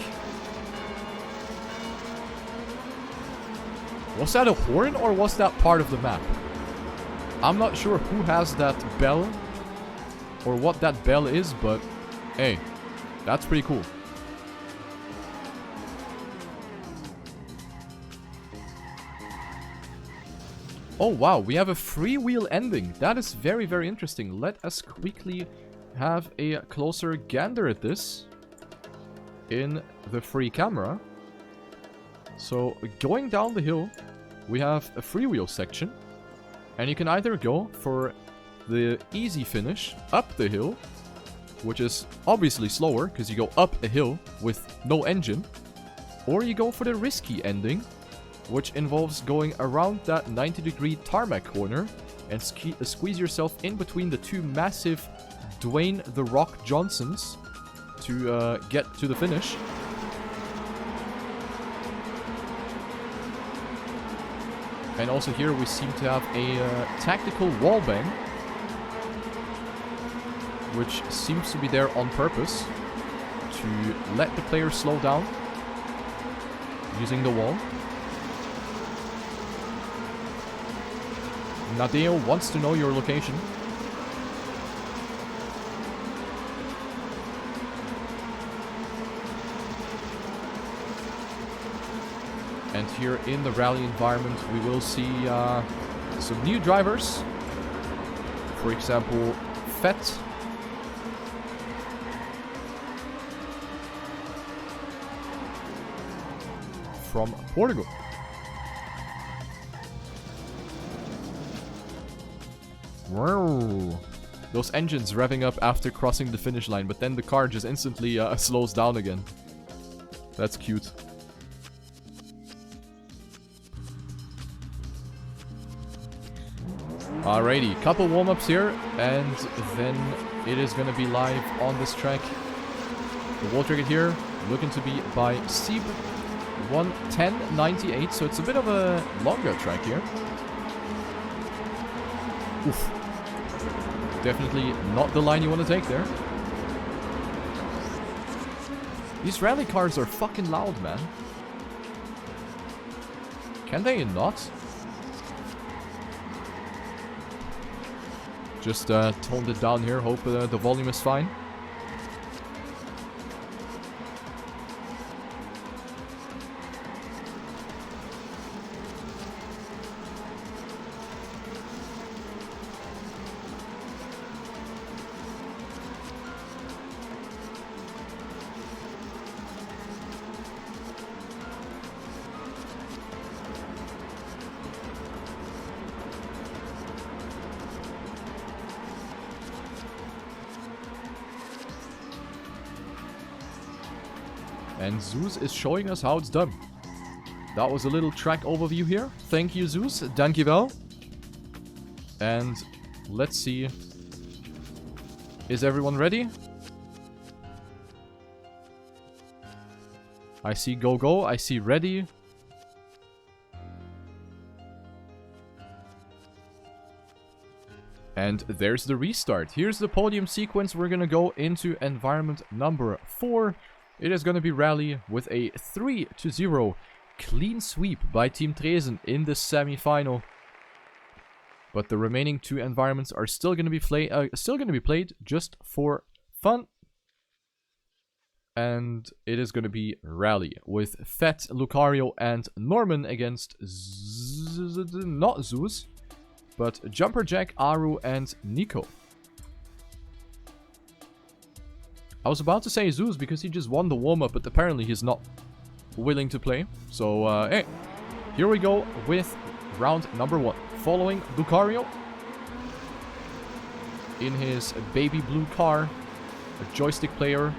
Was that a horn or was that part of the map? I'm not sure who has that bell or what that bell is, but hey, that's pretty cool. Oh wow, we have a freewheel ending. That is very, very interesting. Let us quickly have a closer gander at this in the free camera. So going down the hill, we have a freewheel section. And you can either go for the easy finish up the hill, which is obviously slower because you go up a hill with no engine. Or you go for the risky ending, which involves going around that 90-degree tarmac corner and squeeze yourself in between the 2 massive Dwayne "The Rock" Johnsons to get to the finish. And also here we seem to have a tactical wallbang, which seems to be there on purpose to let the player slow down using the wall. Nadeo wants to know your location. And here in the rally environment, we will see some new drivers. For example, Fett. From Portugal. Wow. Those engines revving up after crossing the finish line, but then the car just instantly slows down again. That's cute. Alrighty, couple warm-ups here, and then it is going to be live on this track. The wall ticket here, looking to be by Sieb 1:10.98, so it's a bit of a longer track here. Oof. Definitely not the line you want to take there. These rally cars are fucking loud, man. Can they not? Just toned it down here, hope the volume is fine. And Zeus is showing us how it's done. That was a little track overview here. Thank you, Zeus. Dankjewel. And let's see. Is everyone ready? I see go go. I see ready. And there's the restart. Here's the podium sequence. We're gonna go into environment number 4. It is going to be rally with a 3-0 clean sweep by Team Tresen in the semi-final. But the remaining 2 environments are still going to be played just for fun. And it is going to be rally with Fett, Lucario, and Norman against not Zeus, but Jumper Jack, Aru, and Nico. I was about to say Zeus because he just won the warm-up, but apparently he's not willing to play. So, hey, here we go with round number 1. Following Lucario in his baby blue car, a joystick player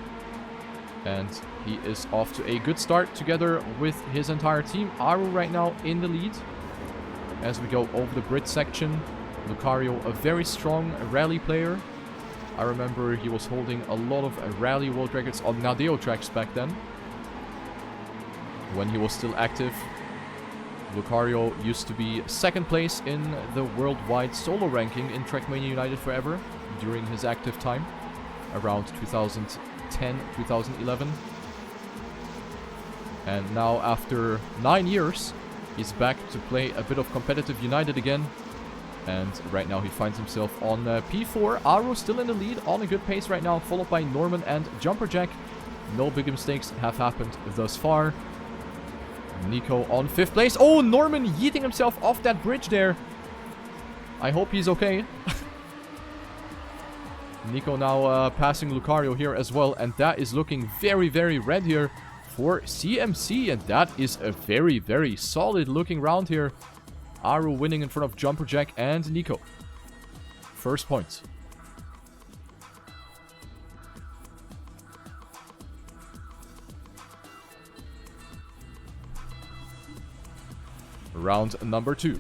And he is off to a good start together with his entire team. Aru right now in the lead. As we go over the bridge section, Lucario, a very strong rally player. I remember he was holding a lot of rally world records on Nadeo tracks back then, when he was still active. Lucario used to be second place in the worldwide solo ranking in TrackMania United Forever during his active time, around 2010, 2011. And now, after 9 years, he's back to play a bit of competitive United again. And right now he finds himself on P4. Aru still in the lead, on a good pace right now, followed by Norman and Jumperjack. No big mistakes have happened thus far. Nico on 5th place. Oh, Norman yeeting himself off that bridge there. I hope he's okay. Nico now passing Lucario here as well. And that is looking very, very red here for CMC. And that is a very, very solid looking round here. Aru winning in front of Jumperjack and Nico. First point. Round number 2.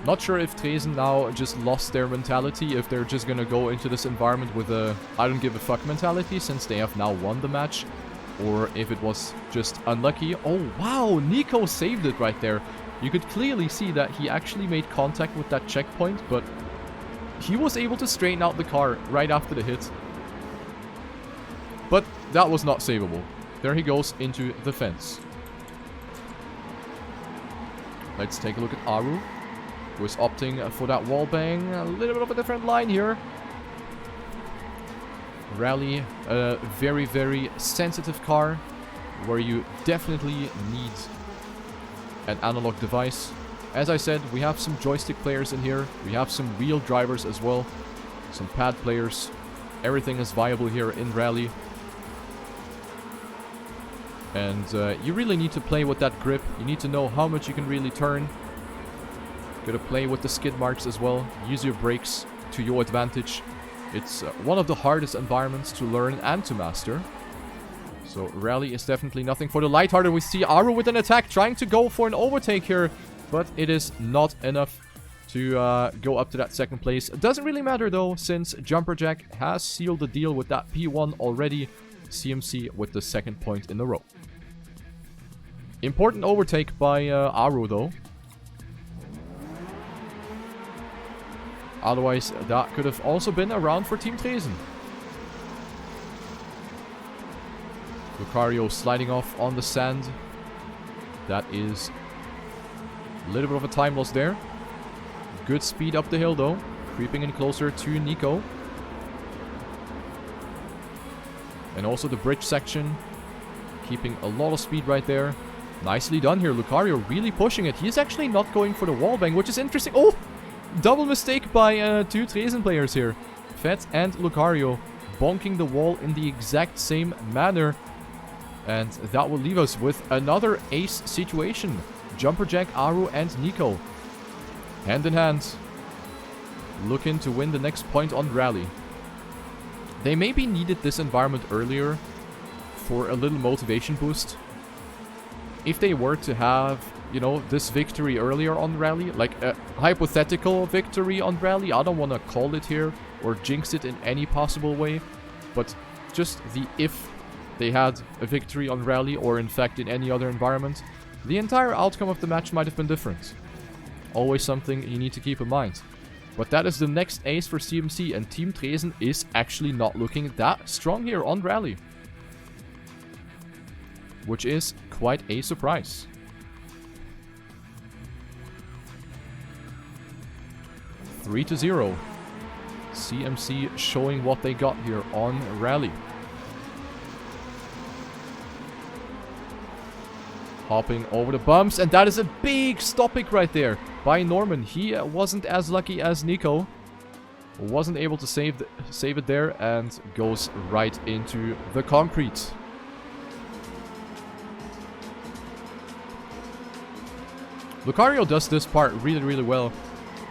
Not sure if Tresen now just lost their mentality, if they're just gonna go into this environment with a I don't give a fuck mentality since they have now won the match, or if it was just unlucky. Oh wow, Nico saved it right there. You could clearly see that he actually made contact with that checkpoint, but he was able to straighten out the car right after the hit. But that was not savable. There he goes into the fence. Let's take a look at Aru, who is opting for that wall bang. A little bit of a different line here. Rally, a very, very sensitive car, where you definitely need an analog device. As I said, we have some joystick players in here. We have some wheel drivers as well. Some pad players. Everything is viable here in Rally. And you really need to play with that grip. You need to know how much you can really turn. Gotta play with the skid marks as well. Use your brakes to your advantage. It's one of the hardest environments to learn and to master. So Rally is definitely nothing for the lighthearted. We see Aru with an attack, trying to go for an overtake here. But it is not enough to go up to that second place. It doesn't really matter though, since Jumperjack has sealed the deal with that P1 already. CMC with the second point in a row. Important overtake by Aru though. Otherwise, that could have also been a round for Team Tresen. Lucario sliding off on the sand. That is a little bit of a time loss there. Good speed up the hill though. Creeping in closer to Nico. And also the bridge section. Keeping a lot of speed right there. Nicely done here. Lucario really pushing it. He's actually not going for the wallbang, which is interesting. Oh! Double mistake by two Tresen players here. Fett and Lucario bonking the wall in the exact same manner. And that will leave us with another ace situation. Jumperjack, Aru, and Nico. Hand in hand. Looking to win the next point on Rally. They maybe needed this environment earlier for a little motivation boost. If they were to have, you know, this victory earlier on Rally, like a hypothetical victory on Rally, I don't want to call it here or jinx it in any possible way, but just the if they had a victory on Rally or in fact in any other environment, the entire outcome of the match might have been different. Always something you need to keep in mind. But that is the next ace for CMC, and Team Tresen is actually not looking that strong here on Rally. Which is quite a surprise. Three to 0. CMC showing what they got here on Rally. Hopping over the bumps, and that is a big stopping right there by Norman. He wasn't as lucky as Nico. Wasn't able to save it there, and goes right into the concrete. Lucario does this part really, really well.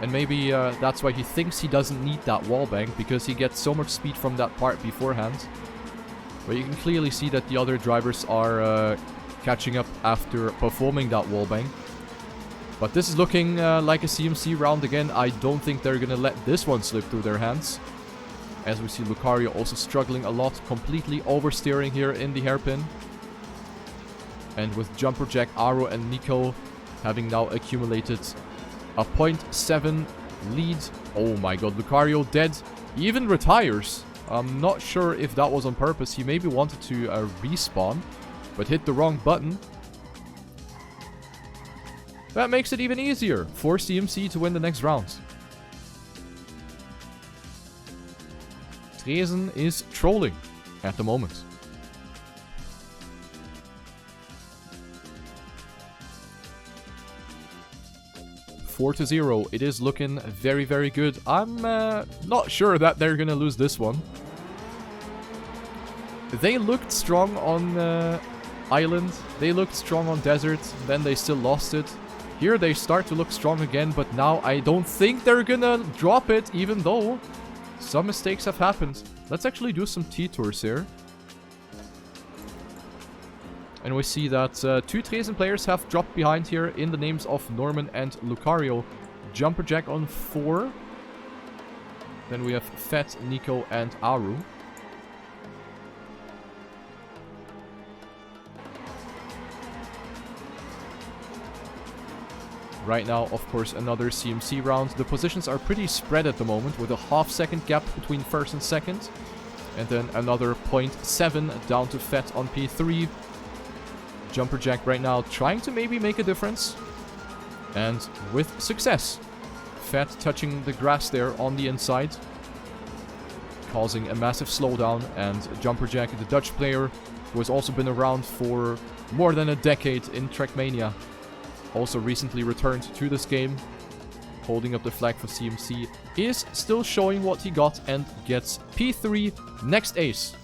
And maybe that's why he thinks he doesn't need that wallbang, because he gets so much speed from that part beforehand. But you can clearly see that the other drivers are catching up after performing that wallbang. But this is looking like a CMC round again. I don't think they're gonna let this one slip through their hands. As we see Lucario also struggling a lot, completely oversteering here in the hairpin. And with Jumper Jack, Aro and Nico having now accumulated a 0.7 lead. Oh my god, Lucario dead. He even retires. I'm not sure if that was on purpose. He maybe wanted to respawn, but hit the wrong button. That makes it even easier for CMC to win the next round. Tresen is trolling at the moment. Four to 0. It is looking very, very good. I'm not sure that they're gonna lose this one. They looked strong on Island. They looked strong on Desert. Then they still lost it. Here they start to look strong again, but now I don't think they're gonna drop it, even though some mistakes have happened. Let's actually do some T-tours here. And we see that two Tresen players have dropped behind here in the names of Norman and Lucario. Jumper Jack on 4. Then we have Fett, Nico, and Aru. Right now, of course, another CMC round. The positions are pretty spread at the moment, with a half-second gap between first and second. And then another 0.7 down to Fett on P3. Jumper Jack right now trying to maybe make a difference. And with success. Fett touching the grass there on the inside, causing a massive slowdown. And Jumper Jack, the Dutch player, who has also been around for more than a decade in TrackMania, also recently returned to this game, holding up the flag for CMC, is still showing what he got and gets P3 next ace.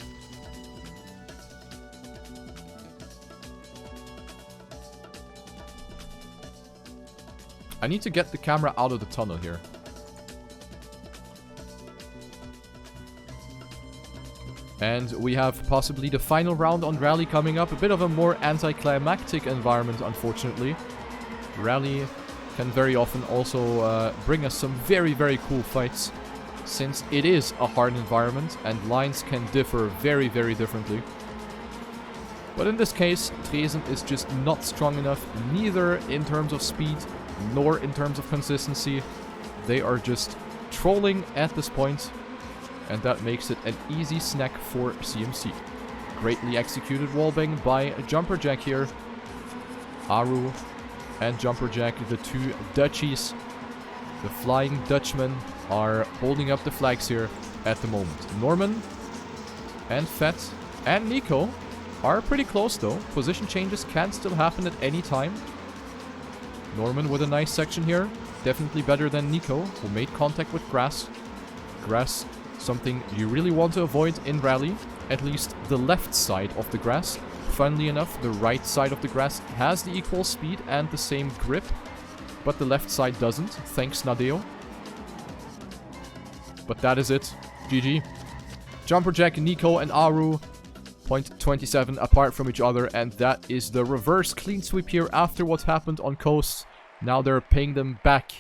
I need to get the camera out of the tunnel here. And we have possibly the final round on Rally coming up. A bit of a more anticlimactic environment, unfortunately. Rally can very often also bring us some very, very cool fights, since it is a hard environment and lines can differ very, very differently. But in this case, Tresen is just not strong enough, neither in terms of speed nor in terms of consistency. They are just trolling at this point, and that makes it an easy snack for CMC. Greatly executed wallbang by Jumper Jack here. Aru and Jumper Jack, the two Dutchies, the Flying Dutchmen, are holding up the flags here at the moment. Norman and Fett and Nico are pretty close though. Position changes can still happen at any time. Norman with a nice section here. Definitely better than Nico, who made contact with grass. Grass, something you really want to avoid in Rally. At least the left side of the grass. Funnily enough, the right side of the grass has the equal speed and the same grip, but the left side doesn't, thanks Nadeo. But that is it. GG. Jumper Jack, Nico, and Aru, 0.27 apart from each other, and that is the reverse clean sweep here after what happened on Coast. Now they're paying them back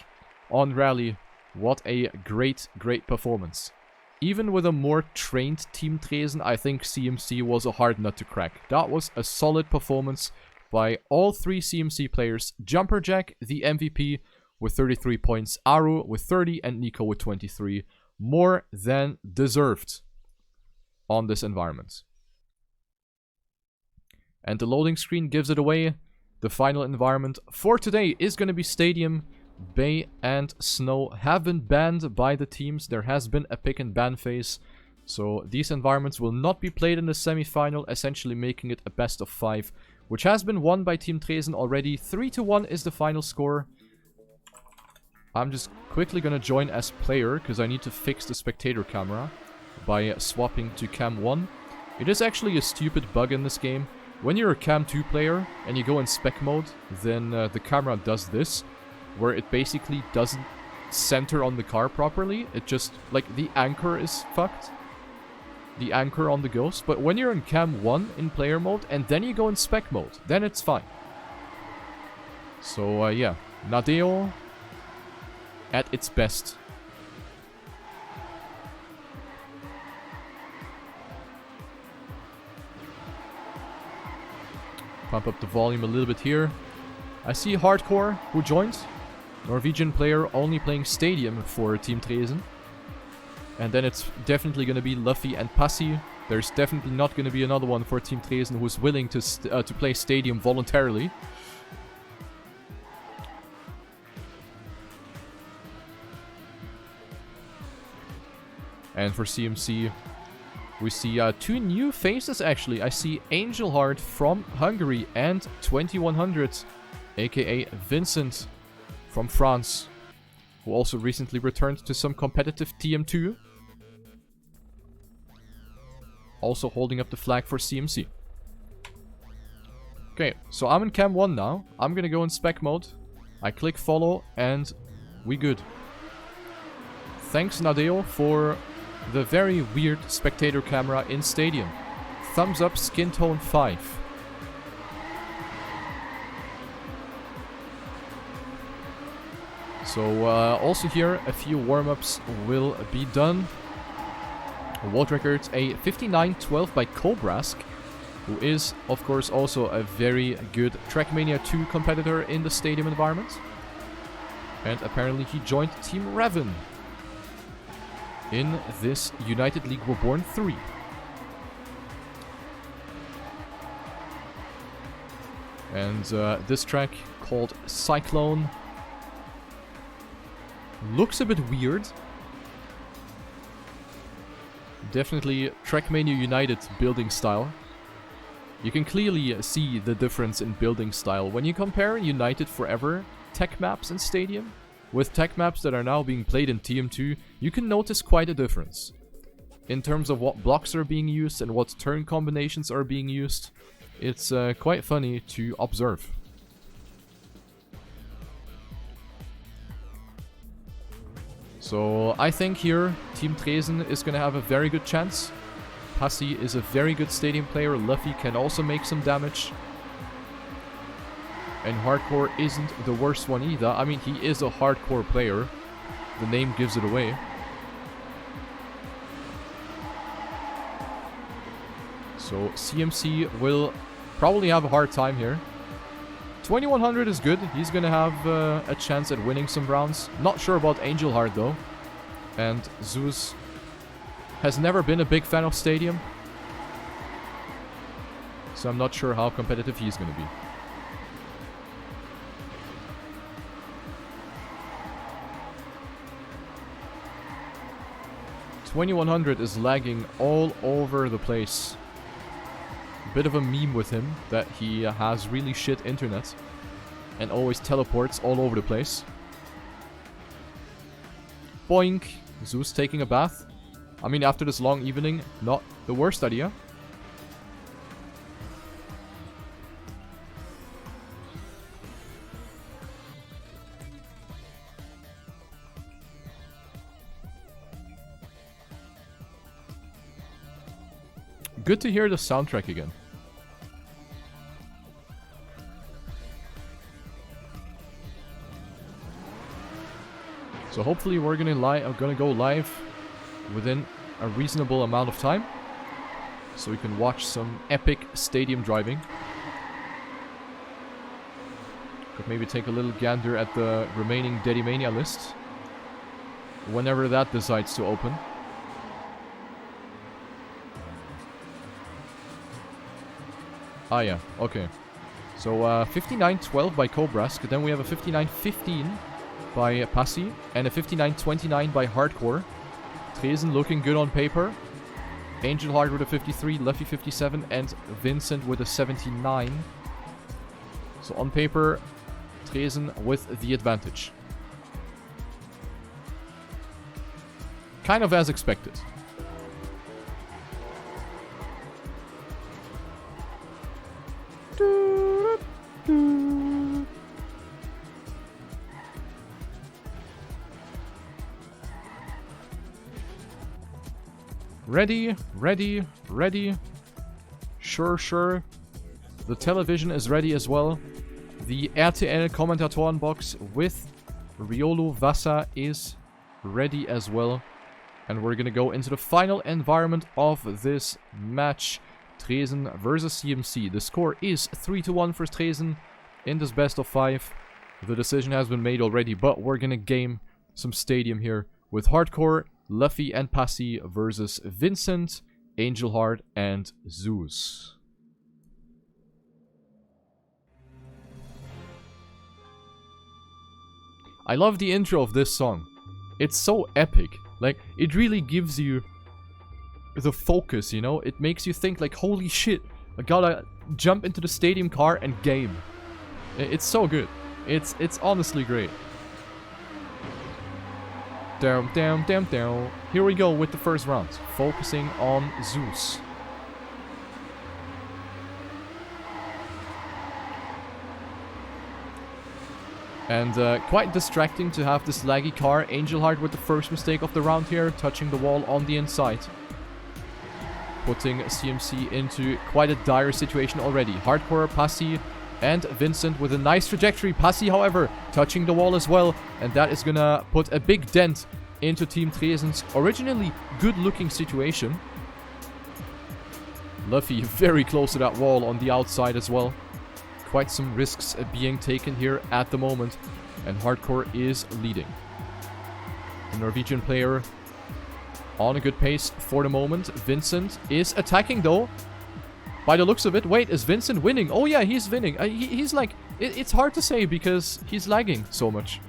on Rally. What a great, great performance. Even with a more trained Team Tresen, I think CMC was a hard nut to crack. That was a solid performance by all three CMC players. Jumper Jack, the MVP, with 33 points. Aru with 30 and Nico with 23. More than deserved on this environment. And the loading screen gives it away. The final environment for today is going to be Stadium. Bay and Snow have been banned by the teams. There has been a pick and ban phase. So these environments will not be played in the semi-final, essentially making it a best of 5, which has been won by Team Tresen already. 3-1 is the final score. I'm just quickly going to join as player, because I need to fix the spectator camera by swapping to Cam 1. It is actually a stupid bug in this game. When you're a Cam 2 player and you go in spec mode, then the camera does this, where it basically doesn't center on the car properly. It just, like, the anchor is fucked. the anchor on the Ghost, but when you're in Cam 1 in player mode and then you go in spec mode, then it's fine. So yeah, Nadeo at its best. Pump up the volume a little bit here. I see Hardcore who joined. Norwegian player only playing Stadium for Team Tresen. And then it's definitely going to be Luffy and Passy. There's definitely not going to be another one for Team Tresen who's willing to play Stadium voluntarily. And for CMC, we see two new faces actually. I see Angel Heart from Hungary and 2100, aka Vincent from France, who also recently returned to some competitive TM2. Also holding up the flag for CMC. Okay, so I'm in Cam 1 now. I'm gonna go in spec mode. I click follow and we good. Thanks Nadeo for the very weird spectator camera in Stadium. Thumbs up skin tone 5. So also here a few warm-ups will be done. World record a 59.12 by Kobrask, who is of course also a very good TrackMania 2 competitor in the Stadium environment. And apparently he joined Team Reven in this United League Reborn 3. And this track called Cyclone looks a bit weird. Definitely TrackMania United building style. You can clearly see the difference in building style when you compare United Forever tech maps in Stadium with tech maps that are now being played in TM2. You can notice quite a difference in terms of what blocks are being used and what turn combinations are being used. It's quite funny to observe. So I think here Team Tresen is going to have a very good chance. Passy is a very good Stadium player. Luffy can also make some damage. And Hardcore isn't the worst one either. I mean, he is a hardcore player. The name gives it away. So CMC will probably have a hard time here. 2100 is good. He's gonna have a chance at winning some rounds. Not sure about Angel Heart though. And Zeus has never been a big fan of Stadium. So I'm not sure how competitive he's gonna be. $2100 is lagging all over the place. Bit of a meme with him that he has really shit internet and always teleports all over the place. Boink! Zeus taking a bath. I mean, after this long evening, not the worst idea. Good to hear the soundtrack again. So hopefully we're gonna go live within a reasonable amount of time, so we can watch some epic Stadium driving. Could maybe take a little gander at the remaining Dedimania list whenever that decides to open. Ah yeah, okay. So 59.12 by Kobrask, then we have a 59.15 by Passy, and a 59.29 by Hardcore. Tresen looking good on paper. Angel Heart with a 53, Luffy 57, and Vincent with a 79. So on paper, Tresen with the advantage. Kind of as expected. Ready, ready, ready. Sure, sure. The television is ready as well. The RTL Kommentatorenbox with Riolo Vassa is ready as well. And we're gonna go into the final environment of this match. Tresen versus CMC. The score is 3-1 for Tresen in this best of 5. The decision has been made already, but we're gonna game some stadium here with Hardcore, Luffy and Passy versus Vincent, Angelheart and Zeus. I love the intro of this song. It's so epic. Like, it really gives you the focus, you know? It makes you think like, holy shit, I gotta jump into the stadium car and game. It's so good. It's honestly great. Down, down, down, down. Here we go with the first round. Focusing on Zeus. And quite distracting to have this laggy car. Angelheart with the first mistake of the round here, touching the wall on the inside. Putting CMC into quite a dire situation already. Hardcore, Passy, and Vincent with a nice trajectory. Passy, however, touching the wall as well. And that is gonna put a big dent into Team Tresen's originally good-looking situation. Luffy very close to that wall on the outside as well. Quite some risks being taken here at the moment. And Hardcore is leading. The Norwegian player on a good pace for the moment. Vincent is attacking though. By the looks of it. Wait, is Vincent winning? Oh yeah, he's winning. He's like... It's hard to say because he's lagging so much.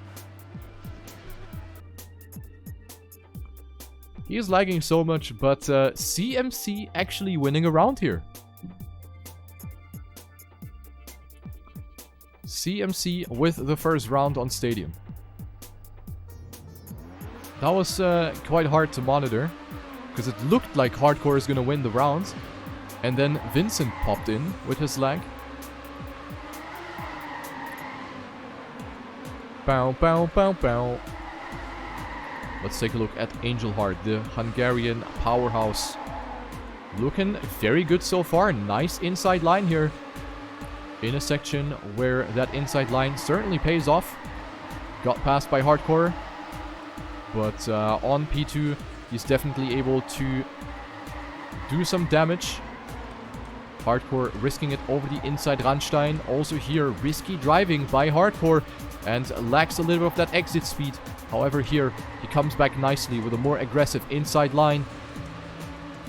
He is lagging so much, but CMC actually winning a round here. CMC with the first round on Stadium. That was quite hard to monitor, because it looked like Hardcore is going to win the round. And then Vincent popped in with his lag. Bow, bow, bow, bow. Let's take a look at Angelheart, the Hungarian powerhouse. Looking very good so far. Nice inside line here. In a section where that inside line certainly pays off. Got passed by Hardcore. But on P2, he's definitely able to do some damage. Hardcore risking it over the inside Randstein. Also here, risky driving by Hardcore. And lacks a little bit of that exit speed. However, here, he comes back nicely with a more aggressive inside line.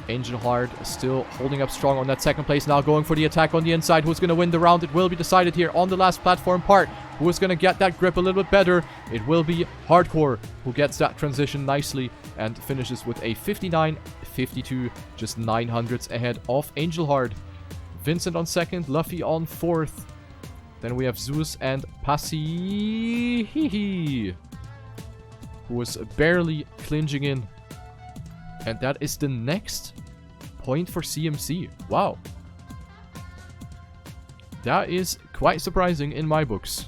Angelheart still holding up strong on that second place. Now going for the attack on the inside. Who's going to win the round? It will be decided here on the last platform part. Who is going to get that grip a little bit better? It will be Hardcore who gets that transition nicely and finishes with a 59-52. Just 900s ahead of Angelheart. Vincent on second. Luffy on fourth. Then we have Zeus and Passy, who was barely clinching in. And that is the next point for CMC. Wow. That is quite surprising in my books.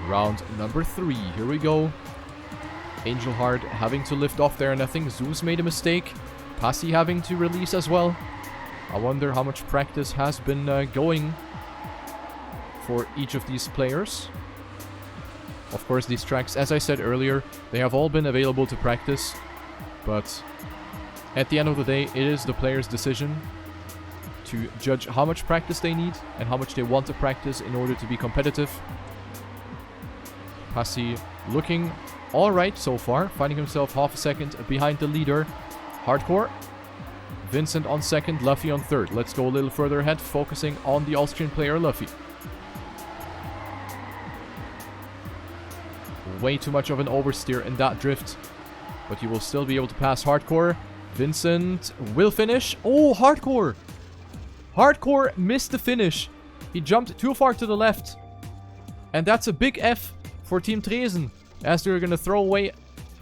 Round number 3. Here we go. Angelheart having to lift off there, and I think Zeus made a mistake. Passy having to release as well. I wonder how much practice has been going for each of these players. Of course, these tracks, as I said earlier, they have all been available to practice. But at the end of the day, it is the player's decision to judge how much practice they need and how much they want to practice in order to be competitive. Passy looking alright so far, finding himself half a second behind the leader. Hardcore. Vincent on second, Luffy on third. Let's go a little further ahead, focusing on the Austrian player Luffy. Way too much of an oversteer in that drift, but he will still be able to pass Hardcore. Vincent will finish. Oh, Hardcore! Hardcore missed the finish. He jumped too far to the left. And that's a big F for Team Tresen, as they're going to throw away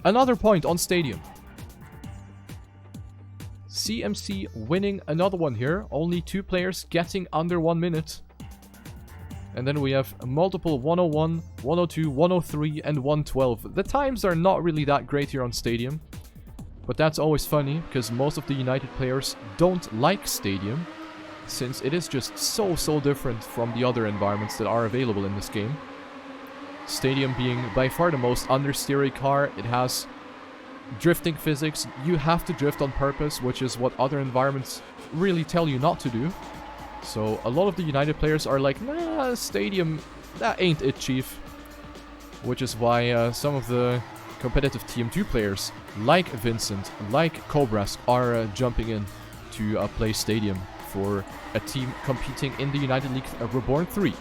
another point on Stadium. CMC winning another one here. Only 2 players getting under 1 minute. And then we have multiple 101, 102, 103, and 112. The times are not really that great here on Stadium. But that's always funny, because most of the United players don't like Stadium, since it is just so different from the other environments that are available in this game. Stadium being by far the most understeery car. It has drifting physics. You have to drift on purpose, which is what other environments really tell you not to do. So a lot of the United players are like, nah, Stadium, that ain't it, chief. Which is why some of the competitive TM2 players, like Vincent, like Cobras, are jumping in to play Stadium for a team competing in the United League Reborn 3.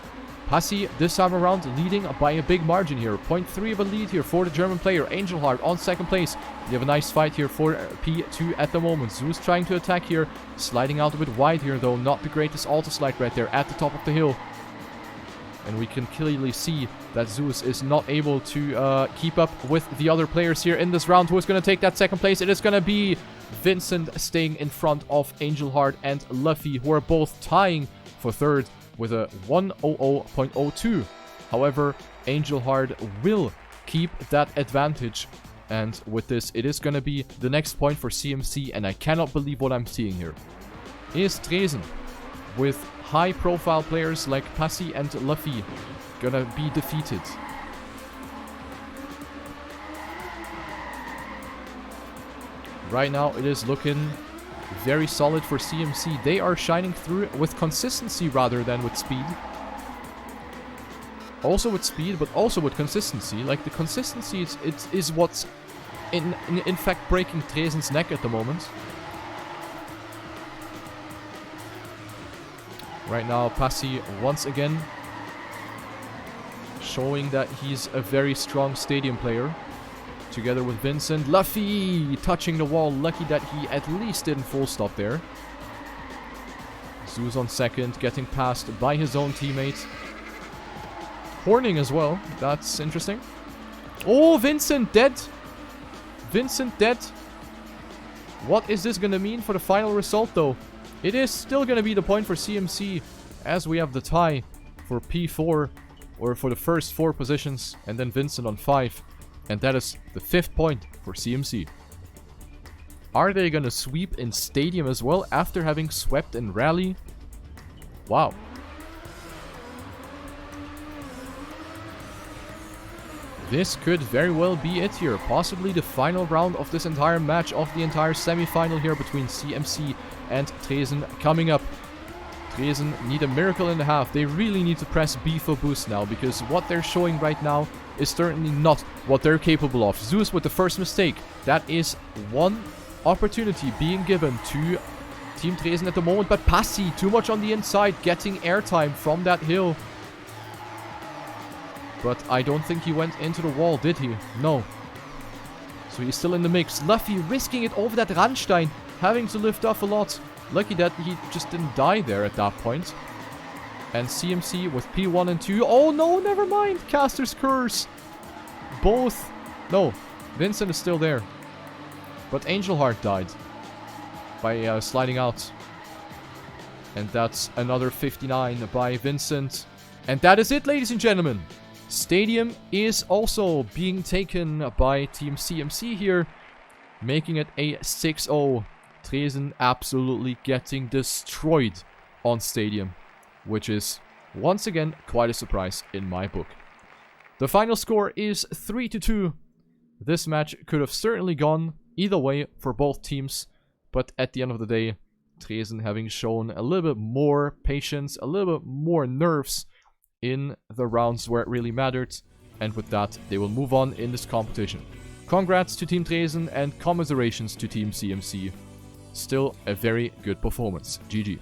Passi this time around leading by a big margin here. 0.3 of a lead here for the German player. Angelheart on second place. You have a nice fight here for P2 at the moment. Zeus trying to attack here. Sliding out a bit wide here though. Not the greatest auto slide right there at the top of the hill. And we can clearly see that Zeus is not able to keep up with the other players here in this round. Who is going to take that second place? It is going to be Vincent staying in front of Angelheart and Luffy, who are both tying for third with a 100.02. However, Angelheart will keep that advantage. And with this, it is going to be the next point for CMC. And I cannot believe what I'm seeing here. Is Tresen, with high-profile players like Passi and Luffy, gonna be defeated? Right now, it is looking very solid for CMC. They are shining through with consistency rather than with speed. Also with speed, but also with consistency. Like, the consistency is what's in fact breaking Tresen's neck at the moment. Right now, Passi once again showing that he's a very strong Stadium player. Together with Vincent. Luffy touching the wall. Lucky that he at least didn't full stop there. Zeus on second, getting passed by his own teammate. Horning as well. That's interesting. Oh, Vincent dead. Vincent dead. What is this going to mean for the final result, though? It is still going to be the point for CMC, as we have the tie for P4, or for the first 4 positions, and then Vincent on 5. And that is the 5th point for CMC. Are they going to sweep in Stadium as well after having swept in Rally? Wow. This could very well be it here. Possibly the final round of this entire match, of the entire semi-final here between CMC and Tresen coming up. Tresen need a miracle and a half. They really need to press B for boost now, because what they're showing right now is certainly not what they're capable of. Zeus with the first mistake. That is one opportunity being given to Team Tresen at the moment, but Passi too much on the inside, getting airtime from that hill. But I don't think he went into the wall, did he? No. So he's still in the mix. Luffy risking it over that Randstein, having to lift off a lot. Lucky that he just didn't die there at that point. And CMC with P1 and 2. Oh no, never mind. Caster's Curse. Both. No, Vincent is still there. But Angelheart died by sliding out. And that's another 59 by Vincent. And that is it, ladies and gentlemen. Stadium is also being taken by Team CMC here, making it a 6-0. Tresen absolutely getting destroyed on Stadium, which is once again quite a surprise in my book. The final score is 3-2. This match could have certainly gone either way for both teams, but at the end of the day, Tresen having shown a little bit more patience, a little bit more nerves in the rounds where it really mattered, and with that, they will move on in this competition. Congrats to Team Tresen and commiserations to Team CMC. Still a very good performance. GG.